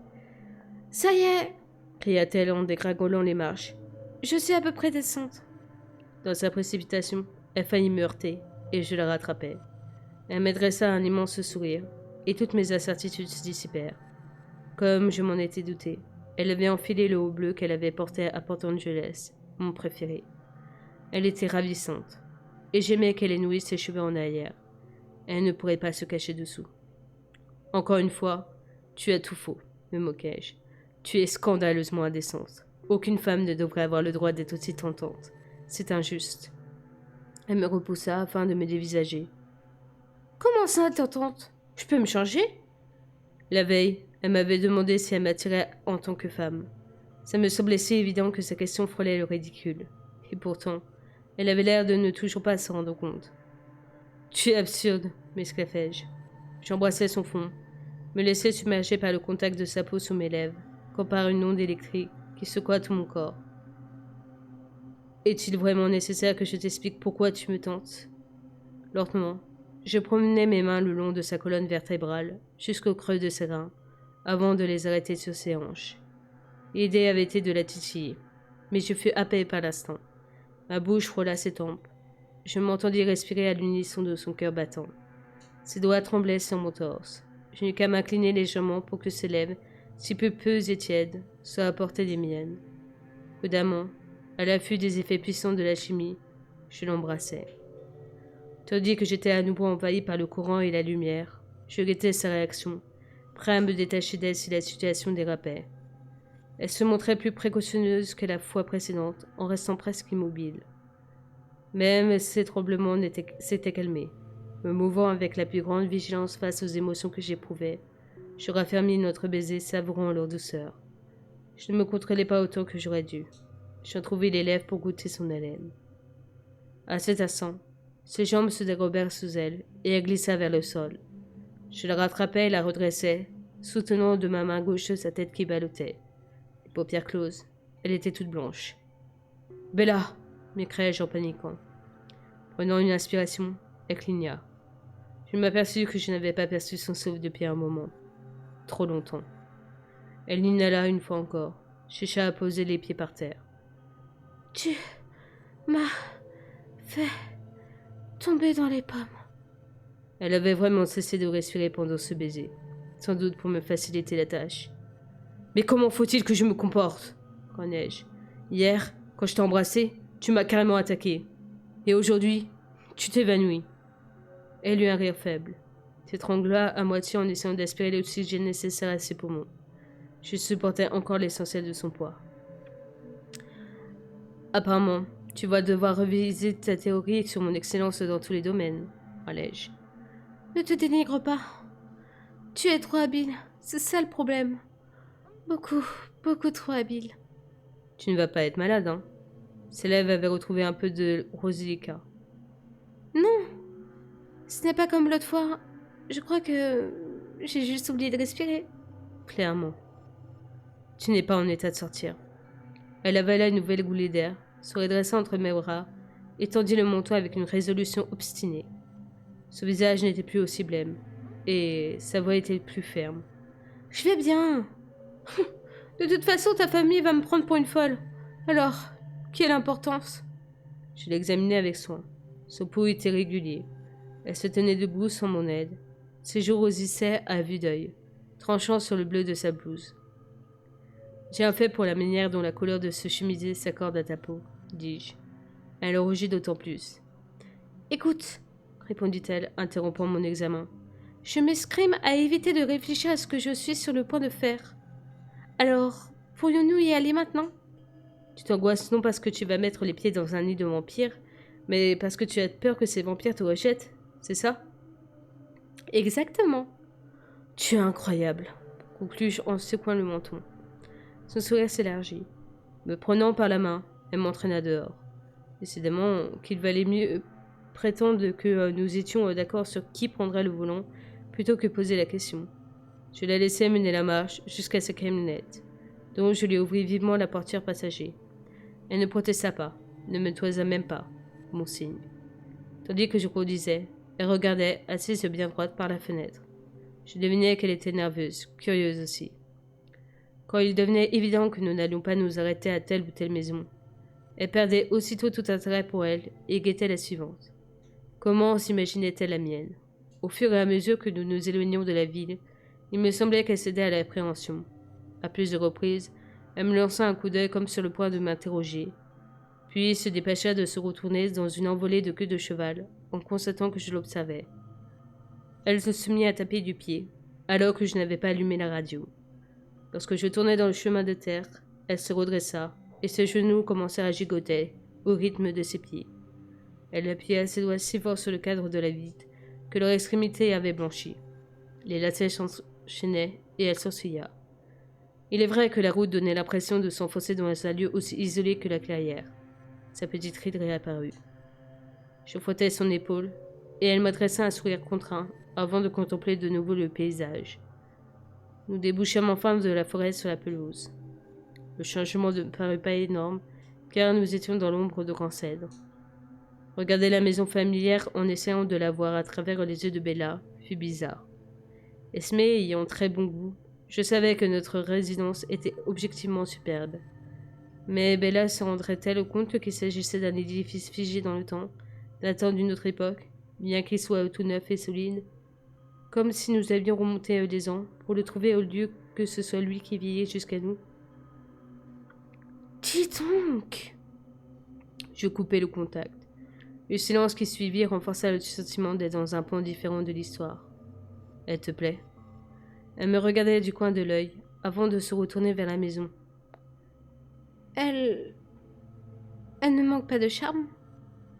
« Ça y est !» cria-t-elle en dégringolant les marches. « Je suis à peu près décente. » Dans sa précipitation, elle faillit me heurter, et je la rattrapai. Elle m'adressa un immense sourire, et toutes mes incertitudes se dissipèrent. Comme je m'en étais douté, elle avait enfilé le haut bleu qu'elle avait porté à Port Angeles, mon préféré. Elle était ravissante, et j'aimais qu'elle éblouisse ses cheveux en arrière. Elle ne pourrait pas se cacher dessous. Encore une fois, tu as tout faux, me moquai-je. Tu es scandaleusement indécente. Aucune femme ne devrait avoir le droit d'être aussi tentante. C'est injuste. Elle me repoussa afin de me dévisager. Comment ça, tentante? Je peux me changer? La veille, elle m'avait demandé si elle m'attirait en tant que femme. Ça me semblait si évident que sa question frôlait le ridicule. Et pourtant, elle avait l'air de ne toujours pas s'en rendre compte. « Tu es absurde, m'esclaffai-je. J'embrassai son front, me laissai submerger par le contact de sa peau sous mes lèvres, comme par une onde électrique qui secoua tout mon corps. Est-il vraiment nécessaire que je t'explique pourquoi tu me tentes ? Lentement, je promenais mes mains le long de sa colonne vertébrale, jusqu'au creux de ses reins, avant de les arrêter sur ses hanches. L'idée avait été de la titiller, mais je fus happé par l'instant. Ma bouche frôla ses tempes. Je m'entendis respirer à l'unisson de son cœur battant. Ses doigts tremblaient sur mon torse. Je n'eus qu'à m'incliner légèrement pour que ses lèvres, si peu et tièdes, soient à portée des miennes. Prudemment, à l'affût des effets puissants de la chimie, je l'embrassai. Tandis que j'étais à nouveau envahi par le courant et la lumière, je guettais sa réaction, prêt à me détacher d'elle si la situation dérapait. Elle se montrait plus précautionneuse que la fois précédente, en restant presque immobile. Même ses tremblements s'étaient calmés. Me mouvant avec la plus grande vigilance face aux émotions que j'éprouvais, je raffermis notre baiser, savourant leur douceur. Je ne me contrôlais pas autant que j'aurais dû. J'en trouvais les lèvres pour goûter son haleine. À cet instant, ses jambes se dérobèrent sous elle, et elle glissa vers le sol. Je la rattrapai et la redressai, soutenant de ma main gauche sa tête qui ballottait. Les paupières closes, elle était toute blanche. « Bella !» m'écriai-je en paniquant. Prenant une inspiration, elle cligna. Je m'aperçus que je n'avais pas perçu son souffle depuis un moment. Trop longtemps. Elle l'inhala une fois encore, chercha à poser les pieds par terre. « Tu m'as fait tomber dans les pommes. » Elle avait vraiment cessé de respirer pendant ce baiser, sans doute pour me faciliter la tâche. « Mais comment faut-il que je me comporte ?» grognai-je. « Hier, quand je t'ai embrassé, tu m'as carrément attaqué. Et aujourd'hui, tu t'évanouis. » Elle eut un rire faible. S'étrangla à moitié en essayant d'aspirer l'oxygène nécessaire à ses poumons. Je supportais encore l'essentiel de son poids. « Apparemment, tu vas devoir reviser ta théorie sur mon excellence dans tous les domaines, allai-je. Ne te dénigre pas. Tu es trop habile, c'est ça le problème. Beaucoup trop habile. Tu ne vas pas être malade, hein? Ses lèvres avaient retrouvé un peu de rosilica. Non, ce n'est pas comme l'autre fois. Je crois que j'ai juste oublié de respirer. Clairement. Tu n'es pas en état de sortir. Elle avala une nouvelle goulée d'air, se redressa entre mes bras, et tendit le menton avec une résolution obstinée. Son visage n'était plus aussi blême, et sa voix était plus ferme. « Je vais bien. De toute façon, ta famille va me prendre pour une folle. Alors, quelle importance ?» Je l'examinais avec soin. Son pouls était régulier. Elle se tenait debout sans mon aide. Ses joues rosissaient à vue d'œil, tranchant sur le bleu de sa blouse. « J'ai un fait pour la manière dont la couleur de ce chemisier s'accorde à ta peau, » dis-je. Elle rougit d'autant plus. « Écoute, » répondit-elle, interrompant mon examen. « Je m'escrime à éviter de réfléchir à ce que je suis sur le point de faire. Alors, pourrions-nous y aller maintenant ? Tu t'angoisses non parce que tu vas mettre les pieds dans un nid de vampires, mais parce que tu as peur que ces vampires te rejettent, c'est ça ? » Exactement. Tu es incroyable, conclus-je en secouant le menton. Son sourire s'élargit. Me prenant par la main, elle m'entraîna dehors. Décidément, qu'il valait mieux prétendre que nous étions d'accord sur qui prendrait le volant, plutôt que poser la question. Je la laissai mener la marche jusqu'à sa camionnette, dont je lui ouvris vivement la portière passager. Elle ne protesta pas, ne me toisa même pas, mon signe. Tandis que je conduisais, elle regardait, assise bien droite par la fenêtre. Je devinais qu'elle était nerveuse, curieuse aussi. Quand il devenait évident que nous n'allions pas nous arrêter à telle ou telle maison, elle perdait aussitôt tout intérêt pour elle et guettait la suivante. Comment s'imaginait-elle la mienne ? Au fur et à mesure que nous nous éloignions de la ville, il me semblait qu'elle cédait à l'appréhension. À plusieurs reprises, elle me lança un coup d'œil comme sur le point de m'interroger, puis se dépêcha de se retourner dans une envolée de queue de cheval en constatant que je l'observais. Elle se mit à taper du pied, alors que je n'avais pas allumé la radio. Lorsque je tournai dans le chemin de terre, elle se redressa et ses genoux commencèrent à gigoter au rythme de ses pieds. Elle appuya ses doigts si fort sur le cadre de la vitre que leur extrémité avait blanchi. Les lacets s'enchaînaient et elle s'essuya. Il est vrai que la route donnait l'impression de s'enfoncer dans un lieu aussi isolé que la clairière. Sa petite ride réapparut. Je frottais son épaule, et elle m'adressa un sourire contraint avant de contempler de nouveau le paysage. Nous débouchâmes enfin de la forêt sur la pelouse. Le changement ne parut pas énorme, car nous étions dans l'ombre de grands cèdres. Regarder la maison familière en essayant de la voir à travers les yeux de Bella fut bizarre. Esme ayant très bon goût, je savais que notre résidence était objectivement superbe. Mais Bella se rendrait-elle compte qu'il s'agissait d'un édifice figé dans le temps, datant d'une autre époque, bien qu'il soit tout neuf et solide, comme si nous avions remonté des ans pour le trouver au lieu que ce soit lui qui vieillit jusqu'à nous. Dis donc! Je coupai le contact. Le silence qui suivit renforça le sentiment d'être dans un point différent de l'histoire. Elle te plaît? Elle me regardait du coin de l'œil, avant de se retourner vers la maison. Elle ne manque pas de charme?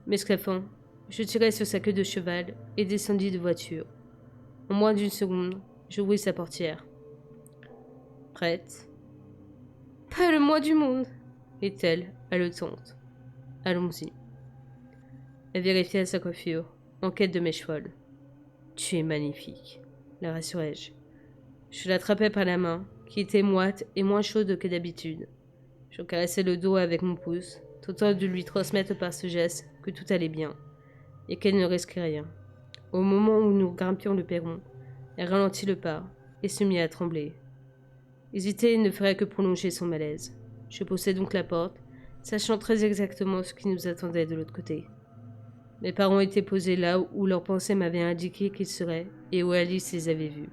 M'esclaffant, je tirai sur sa queue de cheval et descendis de voiture. En moins d'une seconde, j'ouvris sa portière. Prête? Pas le moins du monde, dit-elle, haletante. Allons-y. Elle vérifia sa coiffure, en quête de mèche folle. Tu es magnifique, la rassurai-je. Je l'attrapais par la main, qui était moite et moins chaude que d'habitude. Je caressais le dos avec mon pouce, tentant de lui transmettre par ce geste que tout allait bien, et qu'elle ne risquait rien. Au moment où nous grimpions le perron, elle ralentit le pas et se mit à trembler. Hésiter ne ferait que prolonger son malaise. Je poussai donc la porte, sachant très exactement ce qui nous attendait de l'autre côté. Mes parents étaient posés là où leurs pensées m'avaient indiqué qu'ils seraient et où Alice les avait vus.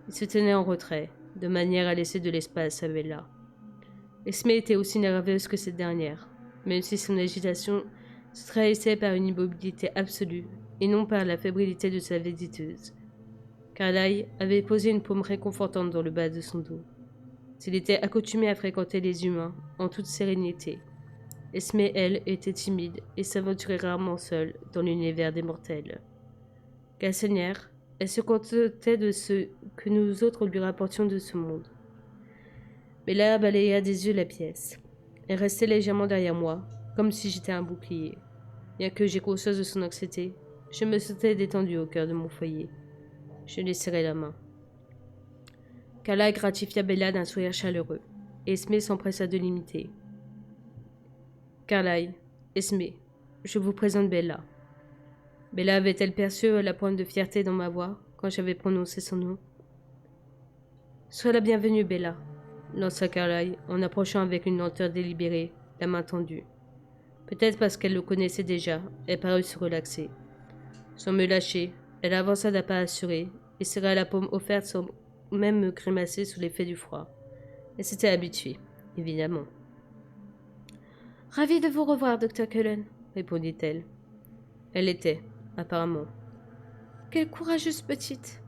Ils se tenaient en retrait, de manière à laisser de l'espace à Bella. Esme était aussi nerveuse que cette dernière, même si son agitation se trahissait par une immobilité absolue et non par la fébrilité de sa visiteuse. Carlyle avait posé une paume réconfortante dans le bas de son dos. S'il était accoutumé à fréquenter les humains en toute sérénité, Esme, elle, était timide et s'aventurait rarement seule dans l'univers des mortels. Cassanière, elle se contentait de ce que nous autres lui rapportions de ce monde. Bella balaya des yeux la pièce. Elle restait légèrement derrière moi, comme si j'étais un bouclier. Bien que j'aie conscience de son anxiété, je me sentais détendue au cœur de mon foyer. Je lui serrai la main. Carla gratifia Bella d'un sourire chaleureux, et Esme s'empressa de l'imiter. Carlyle, Esme, je vous présente Bella. Bella avait-elle perçu la pointe de fierté dans ma voix quand j'avais prononcé son nom? Sois la bienvenue, Bella, lança Carlyle en approchant avec une lenteur délibérée, la main tendue. Peut-être parce qu'elle le connaissait déjà, elle parut se relaxer. Sans me lâcher, elle avança d'un pas assuré et serra la paume offerte sans même me grimacer sous l'effet du froid. Elle s'était habituée, évidemment. « Ravie de vous revoir, Dr. Cullen, » répondit-elle. Elle l'était, apparemment. « Quelle courageuse petite !»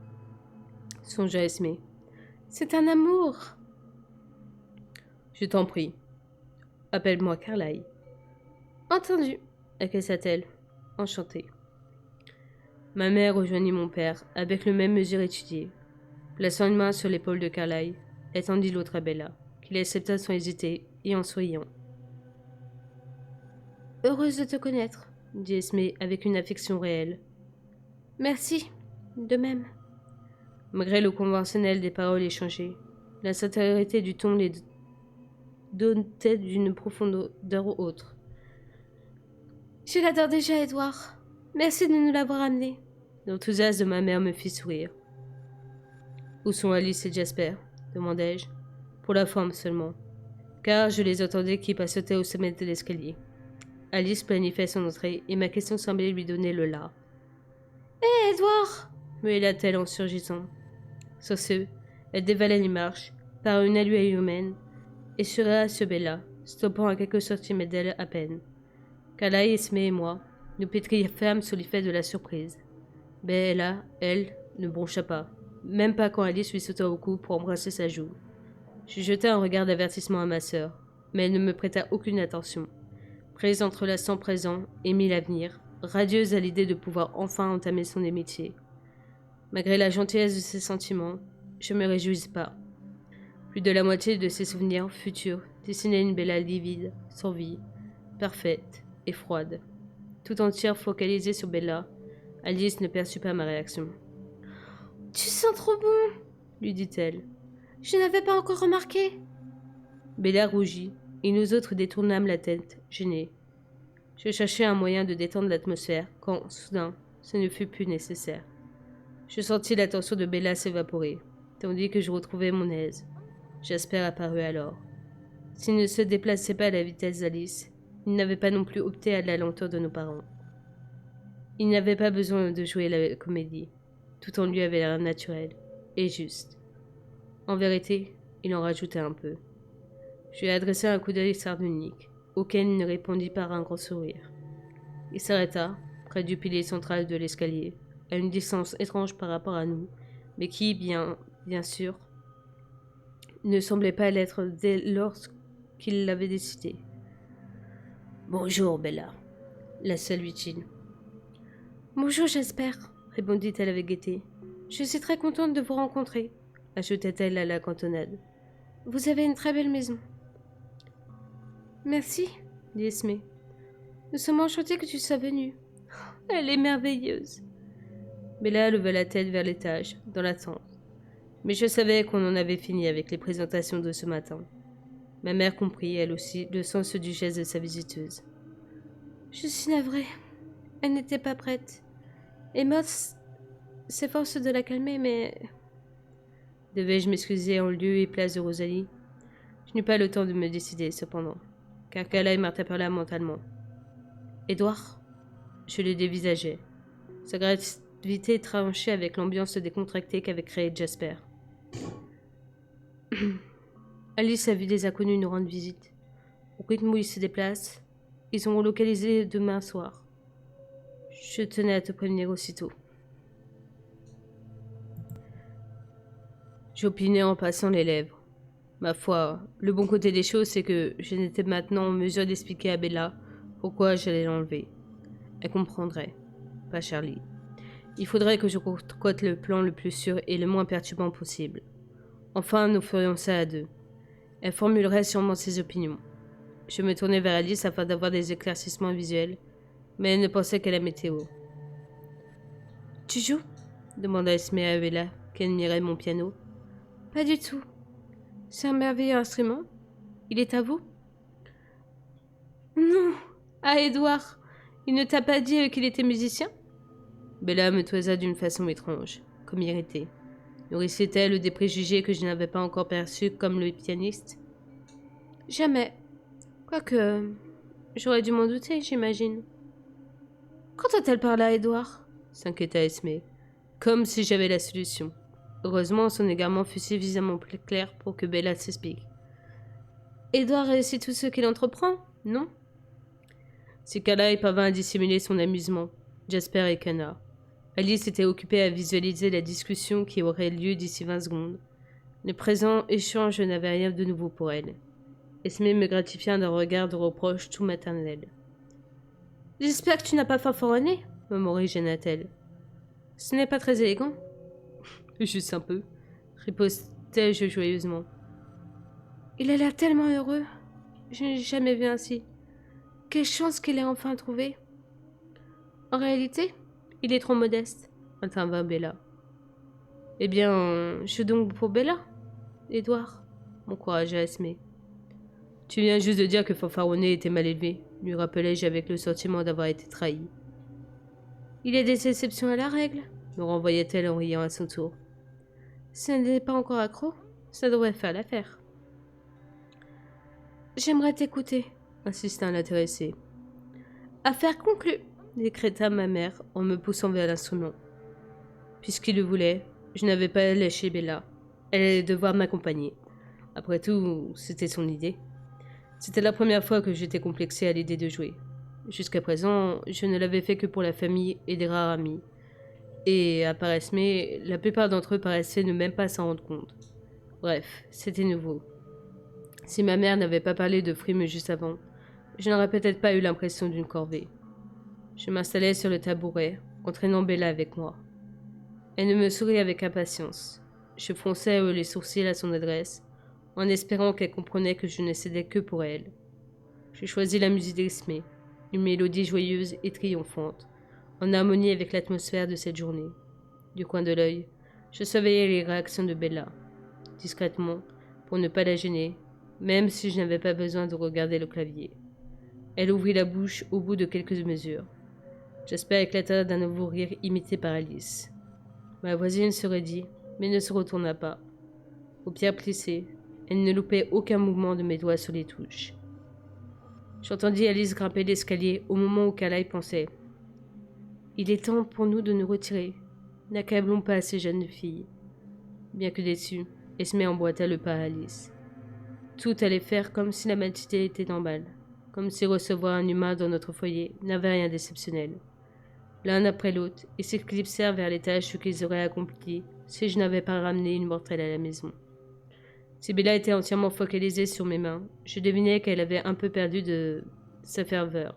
songea Esme. « C'est un amour !»« Je t'en prie. Appelle-moi Carlyle. »« Entendu, » acquiesça-t-elle, enchantée. Ma mère rejoignit mon père avec le même mesure étudié. Plaçant une main sur l'épaule de Carlyle, elle tendit l'autre à Bella, qui l'accepta sans hésiter et en souriant. « Heureuse de te connaître, » dit Esme avec une affection réelle. « Merci, de même. » Malgré le conventionnel des paroles échangées, la sincérité du ton les dotait d'une profondeur autre. « Je l'adore déjà, Edward. Merci de nous l'avoir amené. » L'enthousiasme de ma mère me fit sourire. « Où sont Alice et Jasper ?» demandai-je, pour la forme seulement, car je les entendais qui passaient au sommet de l'escalier. Alice planifiait son entrée et ma question semblait lui donner le la. « Hé, Edward !» meuhla-t-elle en surgissant. Sur ce, elle dévalait les marches, par une allure humaine, et sura sur Bella, stoppant à quelques centimètres d'elle à peine. Carlyle, Esme et moi, nous pétrifiâmes sous l'effet de la surprise. Bella, elle, ne broncha pas, même pas quand Alice lui sauta au cou pour embrasser sa joue. Je jetai un regard d'avertissement à ma sœur, mais elle ne me prêta aucune attention. Prise entre l'instant présent et mille l'avenir, radieuse à l'idée de pouvoir enfin entamer son amitié. Malgré la gentillesse de ses sentiments, je me réjouis pas. Plus de la moitié de ses souvenirs futurs dessinaient une Bella livide, sans vie, parfaite et froide. Tout entière focalisée sur Bella, Alice ne perçut pas ma réaction. « Tu sens trop bon !» lui dit-elle. « Je n'avais pas encore remarqué. » Bella rougit, et nous autres détournâmes la tête, gênés. Je cherchais un moyen de détendre l'atmosphère, quand, soudain, ce ne fut plus nécessaire. Je sentis l'attention de Bella s'évaporer, tandis que je retrouvais mon aise. Jasper apparut alors. S'il ne se déplaçait pas à la vitesse d'Alice, il n'avait pas non plus opté à la lenteur de nos parents. Il n'avait pas besoin de jouer la comédie. Tout en lui avait l'air naturel et juste. En vérité, il en rajoutait un peu. Je lui ai adressé un coup d'œil sardonique, auquel il ne répondit par un grand sourire. Il s'arrêta, près du pilier central de l'escalier, à une distance étrange par rapport à nous, mais qui, bien sûr, ne semblait pas l'être dès lors qu'il l'avait décidé. « Bonjour, Bella », la salua-t-il. « Bonjour, Jasper », répondit-elle avec gaieté. « Je suis très contente de vous rencontrer », ajouta-t-elle à la cantonade. « Vous avez une très belle maison. »« Merci, » dit Esmé. « Nous sommes enchantés que tu sois venue. Elle est merveilleuse. » Bella leva la tête vers l'étage, dans l'attente. Mais je savais qu'on en avait fini avec les présentations de ce matin. Ma mère comprit, elle aussi, le sens du geste de sa visiteuse. « Je suis navrée. Elle n'était pas prête. Emma s'efforce de la calmer, mais... » Devais-je m'excuser en lieu et place de Rosalie? Je n'eus pas le temps de me décider, cependant, car Kalaï m'interpella mentalement. « Édouard ?» Je le dévisageais. Sa gravité tranchait avec l'ambiance décontractée qu'avait créée Jasper. Alice a vu des inconnus nous rendre visite. Au rythme où ils se déplacent, ils ont relocalisé demain soir. Je tenais à te prévenir aussitôt. J'opinais en passant les lèvres. Ma foi, le bon côté des choses, c'est que je n'étais maintenant en mesure d'expliquer à Bella pourquoi j'allais l'enlever. Elle comprendrait, pas Charlie. Il faudrait que je concocte le plan le plus sûr et le moins perturbant possible. Enfin, nous ferions ça à deux. Elle formulerait sûrement ses opinions. Je me tournai vers Alice afin d'avoir des éclaircissements visuels, mais elle ne pensait qu'à la météo. « Tu joues ?» demanda Esmé à Bella, qui admirait mon piano. « Pas du tout. C'est un merveilleux instrument. Il est à vous ?»« Non, à Édouard. Il ne t'a pas dit qu'il était musicien ?» Bella me toisa d'une façon étrange, comme irritée. Nourrissait-elle des préjugés que je n'avais pas encore perçus comme le pianiste? Jamais. Quoique, j'aurais dû m'en douter, j'imagine. Quand a-t-elle parlé à Édouard? S'inquiéta Esmé, comme si j'avais la solution. Heureusement, son égarement fut suffisamment clair pour que Bella s'explique. Édouard réussit tout ce qu'il entreprend, non? Si Kalaï parvint à dissimuler son amusement, Jasper et Kana. Alice était occupée à visualiser la discussion qui aurait lieu d'ici 20 secondes. Le présent échange n'avait rien de nouveau pour elle. Esmé me gratifia d'un regard de reproche tout maternel. « J'espère que tu n'as pas fanfaronné » murmurait Jonathan. « Ce n'est pas très élégant. »« Juste un peu, » ripostai-je joyeusement. « Il a l'air tellement heureux. Je n'ai jamais vu ainsi. Quelle chance qu'il ait enfin trouvé. » En réalité, il est trop modeste, intervint Bella. Eh bien, je donc pour Bella, Édouard, m'encouragea Esmé. Tu viens juste de dire que fanfaronner était mal élevé, lui rappelai-je avec le sentiment d'avoir été trahi. Il y a des exceptions à la règle, me renvoya-t-elle en riant à son tour. Si elle n'est pas encore accro, ça devrait faire l'affaire. J'aimerais t'écouter, insista l'intéressé. Affaire conclue, décréta ma mère en me poussant vers l'instrument. Puisqu'il le voulait, je n'avais pas lâché Bella. Elle allait devoir m'accompagner. Après tout, c'était son idée. C'était la première fois que j'étais complexée à l'idée de jouer. Jusqu'à présent, je ne l'avais fait que pour la famille et des rares amis. Et, à part Esmé, la plupart d'entre eux paraissaient ne même pas s'en rendre compte. Bref, c'était nouveau. Si ma mère n'avait pas parlé de frime juste avant, je n'aurais peut-être pas eu l'impression d'une corvée. Je m'installai sur le tabouret, entraînant Bella avec moi. Elle me sourit avec impatience. Je fronçai les sourcils à son adresse, en espérant qu'elle comprenait que je ne cédais que pour elle. J'ai choisi la musique d'Esme, une mélodie joyeuse et triomphante, en harmonie avec l'atmosphère de cette journée. Du coin de l'œil, je surveillais les réactions de Bella, discrètement, pour ne pas la gêner, même si je n'avais pas besoin de regarder le clavier. Elle ouvrit la bouche au bout de quelques mesures. Jasper éclata d'un nouveau rire imité par Alice. Ma voisine se raidit, mais ne se retourna pas. Paupières plissées, elle ne loupait aucun mouvement de mes doigts sur les touches. J'entendis Alice grimper l'escalier au moment où Carlyle pensait. Il est temps pour nous de nous retirer. N'accablons pas ces jeunes filles. Bien que déçue, Esme emboîta le pas à Alice. Tout allait faire comme si la matinée était normale, comme si recevoir un humain dans notre foyer n'avait rien d'exceptionnel. L'un après l'autre, ils s'éclipsèrent vers les tâches qu'ils auraient accomplies si je n'avais pas ramené une mortelle à la maison. Si Bella était entièrement focalisée sur mes mains, je devinais qu'elle avait un peu perdu de sa ferveur.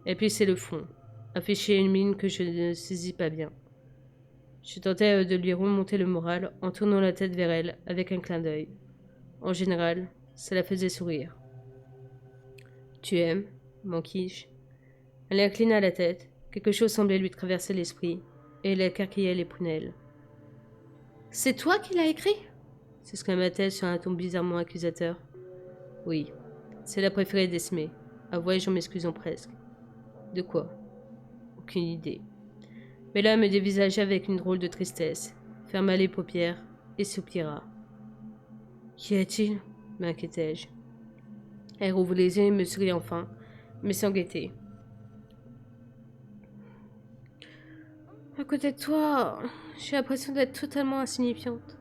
Elle plissait le front, affichait une mine que je ne saisis pas bien. Je tentais de lui remonter le moral en tournant la tête vers elle avec un clin d'œil. En général, ça la faisait sourire. « Tu aimes » m'enquis-je. Elle inclina la tête, quelque chose semblait lui traverser l'esprit, et elle écarquillait les prunelles. « C'est toi qui l'as écrit » s'exclama-t-elle sur un ton bizarrement accusateur. « Oui, c'est la préférée d'Esme, avouai-je en m'excusant presque. »« De quoi ?»« Aucune idée. » Bella me dévisagea avec une drôle de tristesse, ferma les paupières et soupira. « Qu'y a-t-il » m'inquiétai-je. Elle rouvrit les yeux et me sourit enfin, mais sans gaieté. « À côté de toi, j'ai l'impression d'être totalement insignifiante. »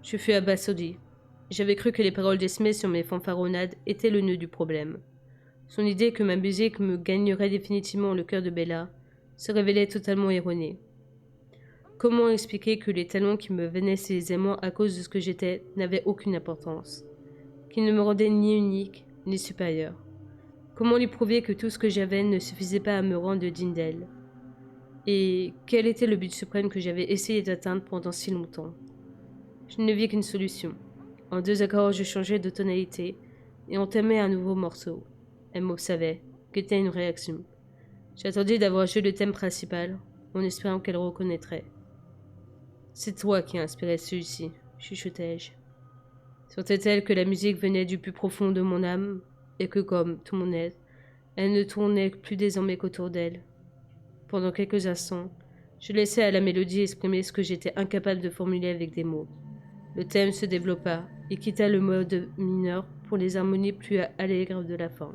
Je fus abasourdi. J'avais cru que les paroles d'Esme sur mes fanfaronnades étaient le nœud du problème. Son idée que ma musique me gagnerait définitivement le cœur de Bella se révélait totalement erronée. Comment expliquer que les talents qui me venaient si aisément à cause de ce que j'étais n'avaient aucune importance, qu'ils ne me rendaient ni unique ni supérieure? Comment lui prouver que tout ce que j'avais ne suffisait pas à me rendre digne d'elle? Et quel était le but suprême que j'avais essayé d'atteindre pendant si longtemps? Je ne vis qu'une solution. En 2 accords, je changeais de tonalité et entamais un nouveau morceau. Elle m'observait, guettait une réaction. J'attendis d'avoir joué le thème principal, en espérant qu'elle reconnaîtrait. « C'est toi qui as inspiré celui-ci, » chuchotai-je. Sentait-elle que la musique venait du plus profond de mon âme, et que, comme tout mon être, elle ne tournait plus désormais qu'autour d'elle? Pendant quelques instants, je laissais à la mélodie exprimer ce que j'étais incapable de formuler avec des mots. Le thème se développa et quitta le mode mineur pour les harmonies plus allègres de la fin.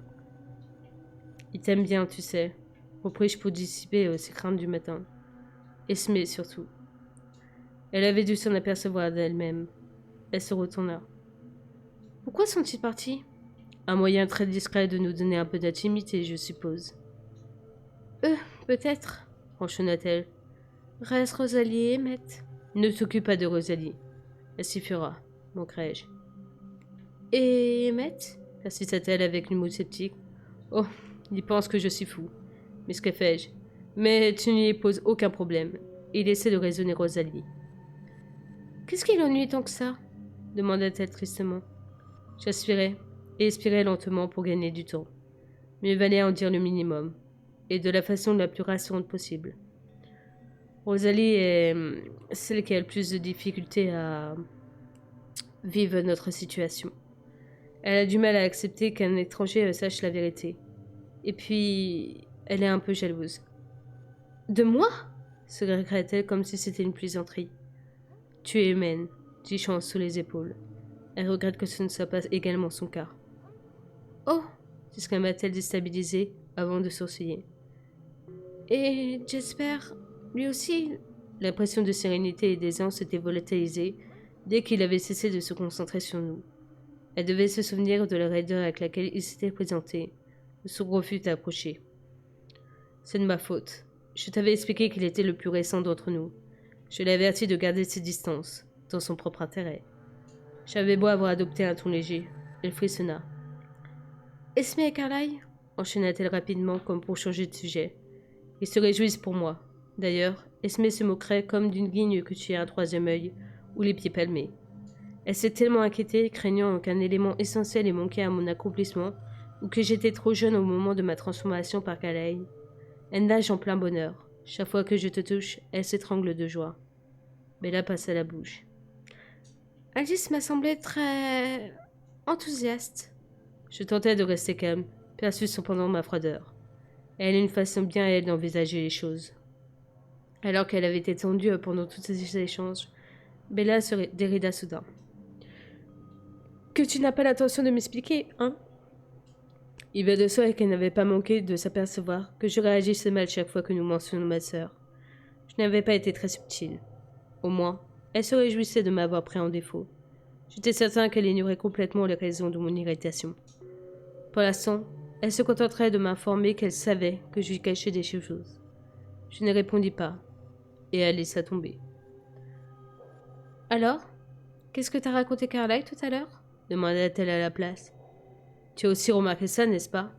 « Il t'aime bien, tu sais, » repris-je pour dissiper ses craintes du matin. Esme surtout. Elle avait dû s'en apercevoir d'elle-même. Elle se retourna. « Pourquoi sont-ils partis ?»« Un moyen très discret de nous donner un peu d'intimité, je suppose. »« Peut-être, » ronchonna-t-elle. « Reste Rosalie et Emmett. »« Ne t'occupe pas de Rosalie. Elle s'y fera, manquerai-je. »« Et Emmett ?» persista-t-elle avec une moue sceptique. « Oh, il pense que je suis fou. Mais ce que fais-je? Mais tu n'y poses aucun problème. » Il essaie de raisonner Rosalie. « Qu'est-ce qui l'ennuie tant que ça ?» demanda-t-elle tristement. J'aspirais et expirais lentement pour gagner du temps. Mieux valait en dire le minimum, et de la façon la plus rassurante possible. Rosalie est celle qui a le plus de difficultés à vivre notre situation. Elle a du mal à accepter qu'un étranger sache la vérité. Et puis, elle est un peu jalouse. « De moi ?» se grégua-t-elle comme si c'était une plaisanterie. « Tu es humaine, » dis-je en sous les épaules. Elle regrette que ce ne soit pas également son cas. « Oh !» s'exclama-t-elle déstabilisée avant de sourciller. « Et j'espère, lui aussi ?» L'impression de sérénité et d'aisance s'était volatilisée dès qu'il avait cessé de se concentrer sur nous. Elle devait se souvenir de la raideur avec laquelle il s'était présenté. Le sourd fut approché. « C'est de ma faute. Je t'avais expliqué qu'il était le plus récent d'entre nous. Je l'ai averti de garder ses distances, dans son propre intérêt. » J'avais beau avoir adopté un ton léger, elle frissonna. « Esme et Carlyle ?» enchaîna-t-elle rapidement comme pour changer de sujet. « Ils se réjouissent pour moi. D'ailleurs, Esme se moquerait comme d'une guigne que tu aies un 3e œil ou les pieds palmés. Elle s'est tellement inquiétée, craignant qu'un élément essentiel ait manqué à mon accomplissement, ou que j'étais trop jeune au moment de ma transformation par Kalaï. Elle nage en plein bonheur. Chaque fois que je te touche, elle s'étrangle de joie. Bella passe à la bouche. Alice m'a semblé très enthousiaste. Je tentais de rester calme, perçu cependant ma froideur. Elle a une façon bien à elle d'envisager les choses. Alors qu'elle avait été tendue pendant tous ces échanges, Bella se dérida soudain. Que tu n'as pas l'intention de m'expliquer, hein? Il va de soi qu'elle n'avait pas manqué de s'apercevoir que je réagissais mal chaque fois que nous mentionnons ma sœur. Je n'avais pas été très subtile. Au moins, elle se réjouissait de m'avoir pris en défaut. J'étais certain qu'elle ignorait complètement les raisons de mon irritation. Pour l'instant, elle se contenterait de m'informer qu'elle savait que je lui cachais des choses. Je ne répondis pas, et elle laissa tomber. Alors, qu'est-ce que t'as raconté Carlyle tout à l'heure? Demanda-t-elle à la place. Tu as aussi remarqué ça, n'est-ce pas?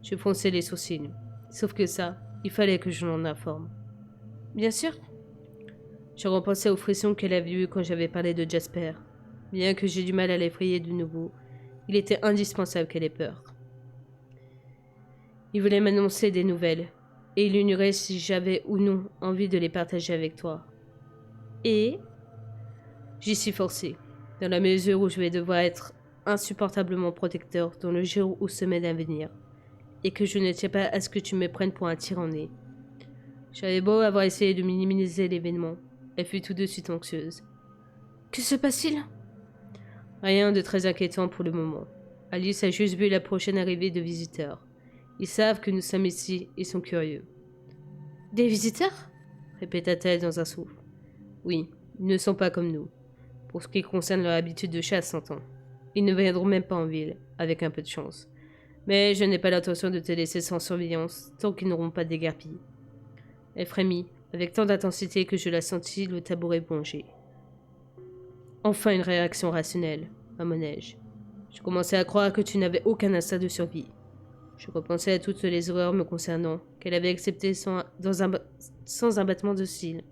Je fronçai les sourcils. Sauf que ça, il fallait que je l'en informe. Bien sûr. Je repensais aux frissons qu'elle avait eues quand j'avais parlé de Jasper. Bien que j'ai du mal à l'effrayer de nouveau, il était indispensable qu'elle ait peur. Il voulait m'annoncer des nouvelles, et il ignorait si j'avais ou non envie de les partager avec toi. Et j'y suis forcé, dans la mesure où je vais devoir être insupportablement protecteur dans le jour ou semaine à venir, et que je ne tiens pas à ce que tu me prennes pour un tyranné. J'avais beau avoir essayé de minimiser l'événement, elle fut tout de suite anxieuse. Que se passe-t-il? Rien de très inquiétant pour le moment. Alice a juste vu la prochaine arrivée de visiteurs. Ils savent que nous sommes ici et sont curieux. Des visiteurs? Répéta-t-elle dans un souffle. Oui, ils ne sont pas comme nous. Pour ce qui concerne leur habitude de chasse, s'entend. Ils ne viendront même pas en ville, avec un peu de chance. Mais je n'ai pas l'intention de te laisser sans surveillance tant qu'ils n'auront pas déguerpi. Elle frémit, avec tant d'intensité que je la sentis le tabouret bouger. Enfin une réaction rationnelle, mamonai-je. Je commençais à croire que tu n'avais aucun instinct de survie. Je repensais à toutes les horreurs me concernant, qu'elle avait acceptées sans un battement de cils.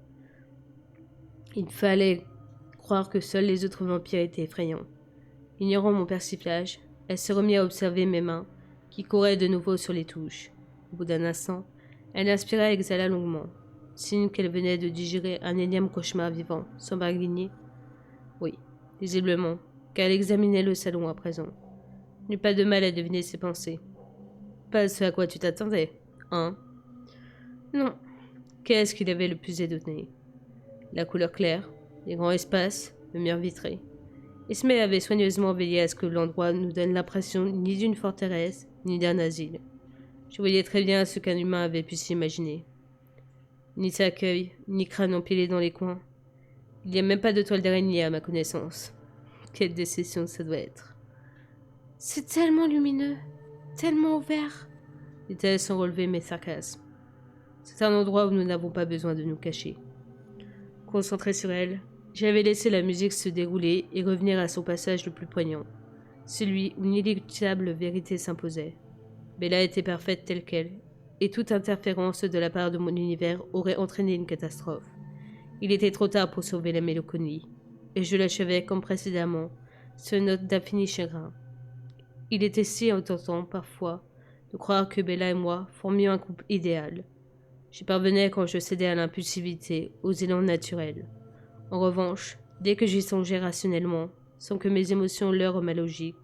Il fallait croire que seuls les autres vampires étaient effrayants. Ignorant mon persiflage, elle se remit à observer mes mains, qui couraient de nouveau sur les touches. Au bout d'un instant, elle inspira et exhala longuement, signe qu'elle venait de digérer un énième cauchemar vivant, sans barguigner. Oui, visiblement, car elle examinait le salon à présent. N'eut pas de mal à deviner ses pensées. Pas ce à quoi tu t'attendais, hein? Non. Qu'est-ce qu'il avait le plus étonné? La couleur claire, les grands espaces, le mur vitré. Ismay avait soigneusement veillé à ce que l'endroit nous donne l'impression ni d'une forteresse, ni d'un asile. Je voyais très bien ce qu'un humain avait pu s'imaginer. Ni cercueil, ni crâne empilé dans les coins. Il n'y a même pas de toile d'araignée à ma connaissance. Quelle déception ça doit être. C'est tellement lumineux, tellement ouvert, dit-elle sans relever mes sarcasmes. C'est un endroit où nous n'avons pas besoin de nous cacher. Concentré sur elle, j'avais laissé la musique se dérouler et revenir à son passage le plus poignant, celui où une inéluctable vérité s'imposait. Bella était parfaite telle qu'elle, et toute interférence de la part de mon univers aurait entraîné une catastrophe. Il était trop tard pour sauver la mélancolie, et je l'achevais comme précédemment, sur une note d'infini chagrin. Il était si tentant, parfois, de croire que Bella et moi formions un couple idéal. J'y parvenais quand je cédais à l'impulsivité, aux élans naturels. En revanche, dès que j'y songeais rationnellement, sans que mes émotions leurrent ma logique,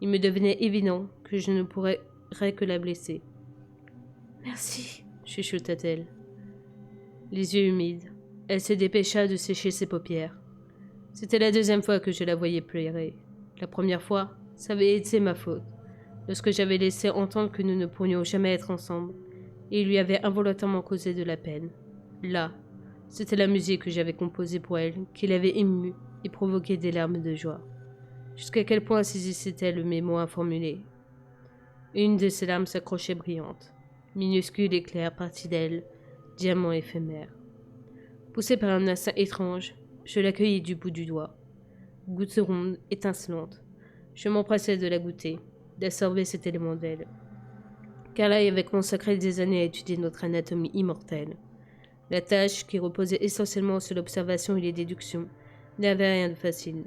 il me devenait évident que je ne pourrais que la blesser. « Merci, chuchota-t-elle. Les yeux humides, elle se dépêcha de sécher ses paupières. C'était la deuxième fois que je la voyais pleurer. La première fois, ça avait été ma faute, lorsque j'avais laissé entendre que nous ne pourrions jamais être ensemble, et il lui avait involontairement causé de la peine. Là, c'était la musique que j'avais composée pour elle, qui l'avait émue et provoqué des larmes de joie. Jusqu'à quel point saisissait-elle mes mots informulés. Une de ces larmes s'accrochait brillante. Minuscule éclair parti d'elle, diamant éphémère. Poussé par un instinct étrange, je l'accueillis du bout du doigt. Goutte ronde, étincelante. Je m'empressais de la goûter, d'absorber cet élément d'elle. Carlyle avait consacré des années à étudier notre anatomie immortelle. La tâche, qui reposait essentiellement sur l'observation et les déductions, n'avait rien de facile.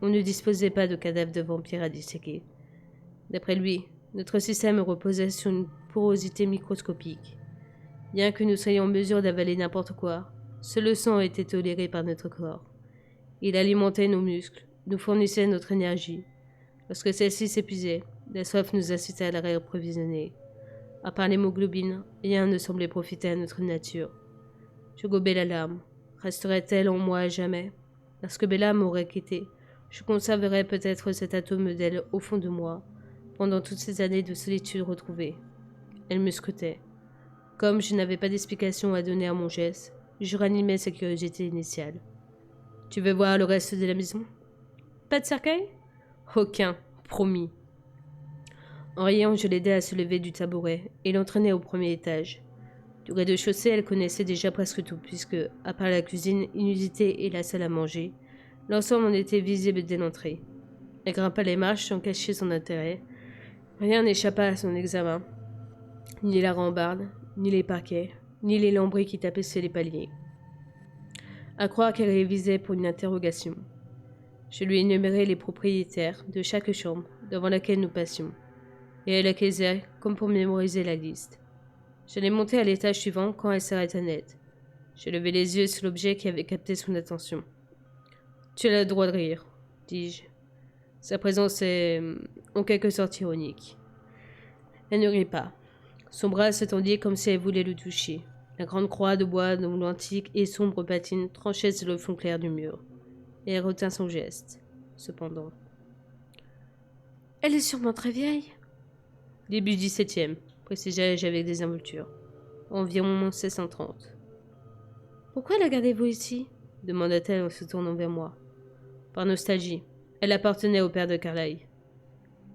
on ne disposait pas de cadavres de vampires à disséquer. D'après lui, notre système reposait sur une porosité microscopique. Bien que nous soyons en mesure d'avaler n'importe quoi, seul le sang était toléré par notre corps. Il alimentait nos muscles, nous fournissait notre énergie. Lorsque celle-ci s'épuisait, la soif nous incitait à la réapprovisionner. À part l'hémoglobine, rien ne semblait profiter à notre nature. Je gobais la larme. Resterait-elle en moi à jamais? Lorsque Bella m'aurait quitté, je conserverais peut-être cet atome d'elle au fond de moi, pendant toutes ces années de solitude retrouvée. Elle me scrutait. Comme je n'avais pas d'explication à donner à mon geste, je ranimais sa curiosité initiale. « Tu veux voir le reste de la maison ?»« Pas de cercueil ?»« Aucun, promis. » En riant, je l'aidai à se lever du tabouret et l'entraînai au premier étage. Du rez-de-chaussée, elle connaissait déjà presque tout, puisque, à part la cuisine, inusité et la salle à manger, l'ensemble en était visible dès l'entrée. Elle grimpa les marches sans cacher son intérêt. Rien n'échappa à son examen. Ni la rambarde, ni les parquets, ni les lambris qui tapissaient les paliers. À croire qu'elle révisait pour une interrogation. Je lui énumérai les propriétaires de chaque chambre devant laquelle nous passions, et elle acquiesçait comme pour mémoriser la liste. J'allais monter à l'étage suivant quand elle s'arrêta net. Je levai les yeux sur l'objet qui avait capté son attention. « Tu as le droit de rire, » dis-je. Sa présence est, en quelque sorte, ironique. Elle ne rit pas. Son bras s'étendit comme si elle voulait le toucher. La grande croix de bois dont l'antique et sombre patine tranchait sur le fond clair du mur. Et elle retint son geste, cependant. « Elle est sûrement très vieille. » « Début 17e, précisai-je avec désinvolture. Environ 1630. »« Pourquoi la gardez-vous ici ?» demanda-t-elle en se tournant vers moi. « Par nostalgie. Elle appartenait au père de Carlyle. »«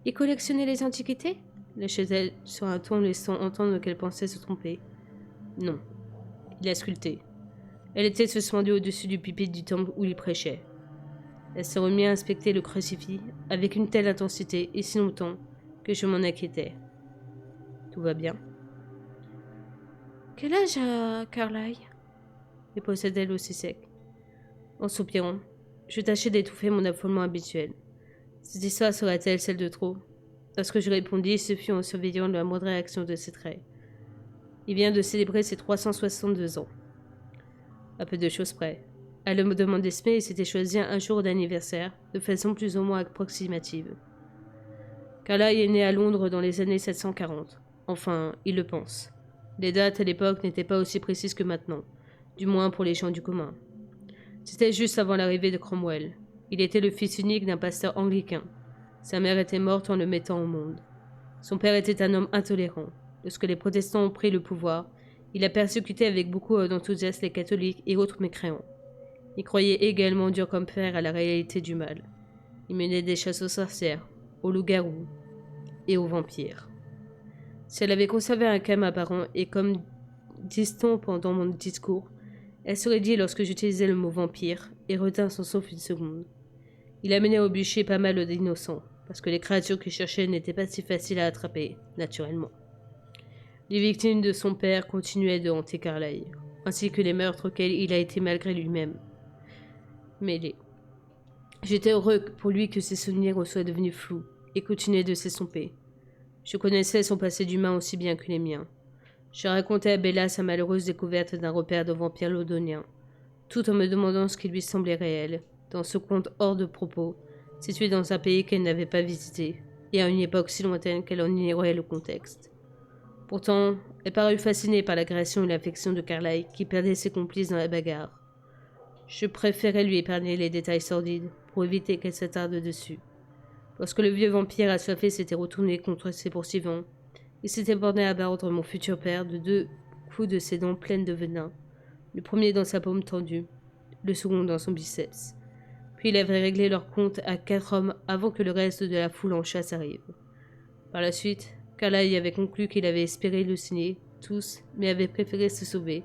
Il collectionnait les antiquités ?» lâchait-elle sur un ton laissant entendre qu'elle pensait se tromper. « Non. Il a sculpté. Elle était suspendue au-dessus du pupitre du temple où il prêchait. Elle se remit à inspecter le crucifix avec une telle intensité et si longtemps que je m'en inquiétais. Tout va bien. Quel âge a Carlyle ? Répondait-elle aussi sec. En soupirant, je tâchais d'étouffer mon affolement habituel. Cette histoire serait-elle celle de trop ? Lorsque je répondis, ce fut en surveillant la moindre réaction de ses traits. Il vient de célébrer ses 362 ans. À peu de choses près. À le demander Smith, il s'était choisi un jour d'anniversaire, de façon plus ou moins approximative. Carlyle est né à Londres dans les années 740. Enfin, il le pense. Les dates à l'époque n'étaient pas aussi précises que maintenant, du moins pour les gens du commun. C'était juste avant l'arrivée de Cromwell. Il était le fils unique d'un pasteur anglican. Sa mère était morte en le mettant au monde. Son père était un homme intolérant. Lorsque les protestants ont pris le pouvoir, il a persécuté avec beaucoup d'enthousiasme les catholiques et autres mécréants. Il croyait également dur comme fer à la réalité du mal. Il menait des chasses aux sorcières, aux loups-garous et aux vampires. Si elle avait conservé un calme apparent et comme distant pendant mon discours, elle serait dit lorsque j'utilisais le mot vampire et retint son souffle une seconde. Il amenait au bûcher pas mal d'innocents, parce que les créatures qu'il cherchait n'étaient pas si faciles à attraper, naturellement. Les victimes de son père continuaient de hanter Carlyle, ainsi que les meurtres auxquels il a été malgré lui-même mêlé. J'étais heureux pour lui que ses souvenirs soient devenus flous et continuaient de s'estomper. Je connaissais son passé d'humain aussi bien que les miens. Je racontais à Bella sa malheureuse découverte d'un repère de vampire londonien, tout en me demandant ce qui lui semblait réel, dans ce conte hors de propos, situé dans un pays qu'elle n'avait pas visité, et à une époque si lointaine qu'elle en ignorait le contexte. Pourtant, elle parut fascinée par l'agression et l'affection de Carlyle, qui perdait ses complices dans la bagarre. Je préférais lui épargner les détails sordides, pour éviter qu'elle s'attarde dessus. Lorsque le vieux vampire assoiffé s'était retourné contre ses poursuivants, il s'était borné à abattre mon futur père de 2 coups de ses dents pleines de venin, le premier dans sa paume tendue, le second dans son biceps. Puis il avait réglé leur compte à 4 hommes avant que le reste de la foule en chasse arrive. Par la suite, Carlyle avait conclu qu'il avait espéré le signer, tous, mais avait préféré se sauver,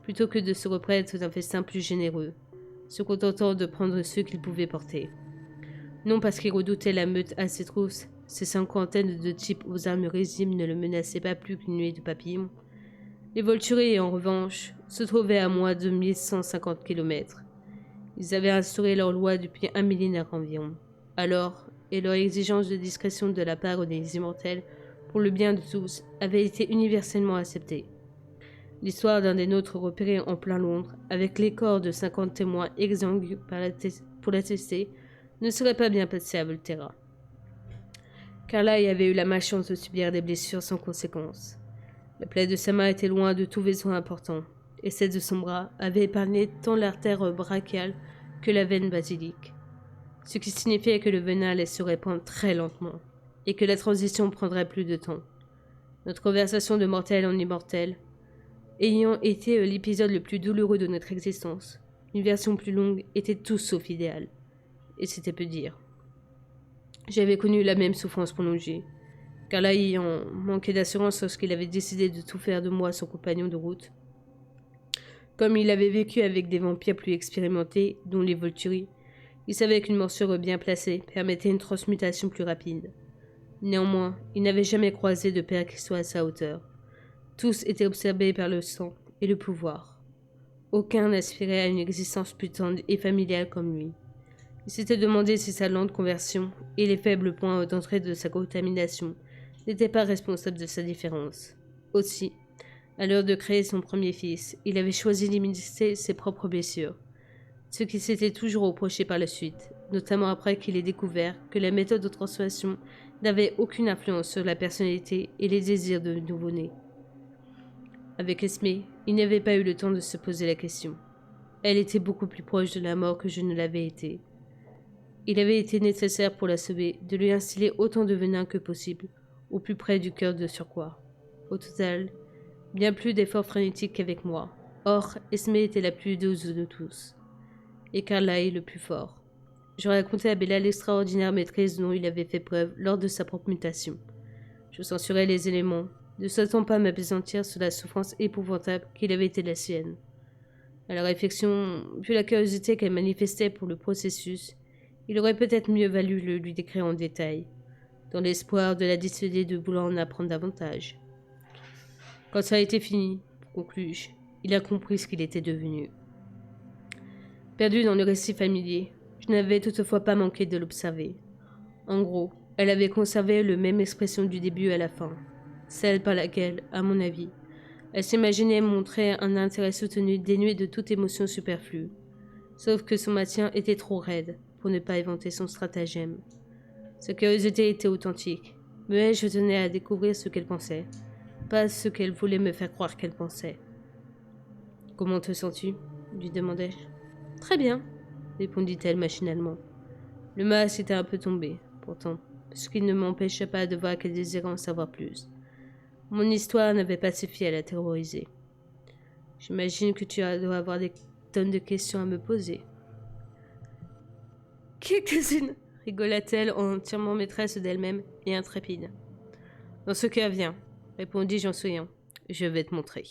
plutôt que de se reprêtre d'un festin plus généreux, se contentant de prendre ceux qu'il pouvait porter. Non parce qu'il redoutait la meute à ses trousses, ces cinquantaines de types aux armes risibles ne le menaçaient pas plus qu'une nuée de papillons. Les Volturi, en revanche, se trouvaient à moins de 1150 km. Ils avaient instauré leur loi depuis un millénaire environ. Alors, et leur exigence de discrétion de la part des immortels, pour le bien de tous, avait été universellement acceptée. L'histoire d'un des nôtres repéré en plein Londres, avec les corps de 50 témoins exsangues pour l'attester, ne serait pas bien passée à Volterra. Carlyle avait eu la malchance de subir des blessures sans conséquence. La plaie de sa main était loin de tout vaisseau important, et celle de son bras avait épargné tant l'artère brachiale que la veine basilique, ce qui signifiait que le venin allait se répandre très lentement, et que la transition prendrait plus de temps. Notre conversation de mortel en immortel ayant été l'épisode le plus douloureux de notre existence, une version plus longue était tout sauf idéale, et c'était peu dire. J'avais connu la même souffrance prolongée, car là, ayant manqué d'assurance lorsqu'il avait décidé de tout faire de moi son compagnon de route, comme il avait vécu avec des vampires plus expérimentés, dont les Volturi, il savait qu'une morsure bien placée permettait une transmutation plus rapide. Néanmoins, il n'avait jamais croisé de père qui soit à sa hauteur. Tous étaient observés par le sang et le pouvoir. Aucun n'aspirait à une existence plus tendre et familiale comme lui. Il s'était demandé si sa lente conversion et les faibles points d'entrée de sa contamination n'étaient pas responsables de sa différence. Aussi, à l'heure de créer son premier fils, il avait choisi d'imiter ses propres blessures, ce qui s'était toujours reproché par la suite, notamment après qu'il ait découvert que la méthode de transformation n'avait aucune influence sur la personnalité et les désirs de nouveau-né. Avec Esmé, il n'avait pas eu le temps de se poser la question. Elle était beaucoup plus proche de la mort que je ne l'avais été. Il avait été nécessaire pour la sauver de lui instiller autant de venin que possible, au plus près du cœur de surcroît. Au total, bien plus d'efforts frénétiques qu'avec moi. Or, Esmé était la plus douce de nous tous, et Carlyle le plus fort. Je racontais à Bella l'extraordinaire maîtrise dont il avait fait preuve lors de sa propre mutation. Je censurais les éléments, ne souhaitant pas m'appesantir sur la souffrance épouvantable qu'il avait été la sienne. À la réflexion, vu la curiosité qu'elle manifestait pour le processus, il aurait peut-être mieux valu le lui décrire en détail, dans l'espoir de la dissuader de vouloir en apprendre davantage. Quand ça a été fini, conclus-je, il a compris ce qu'il était devenu. Perdu dans le récit familier, je n'avais toutefois pas manqué de l'observer. En gros, elle avait conservé la même expression du début à la fin, celle par laquelle, à mon avis, elle s'imaginait montrer un intérêt soutenu dénué de toute émotion superflue, sauf que son maintien était trop raide pour ne pas inventer son stratagème. Sa curiosité était authentique, mais je tenais à découvrir ce qu'elle pensait, pas ce qu'elle voulait me faire croire qu'elle pensait. « Comment te sens-tu » lui demandai-je. « Très bien » répondit-elle machinalement. Le masque était un peu tombé, pourtant, ce qui ne m'empêchait pas de voir qu'elle désirait en savoir plus. Mon histoire n'avait pas suffi à la terroriser. « J'imagine que tu dois avoir des tonnes de questions à me poser. »« Quelques-unes » rigola-t-elle, entièrement maîtresse d'elle-même et intrépide. « Dans ce cas, viens, répondis-je en souriant. Je vais te montrer.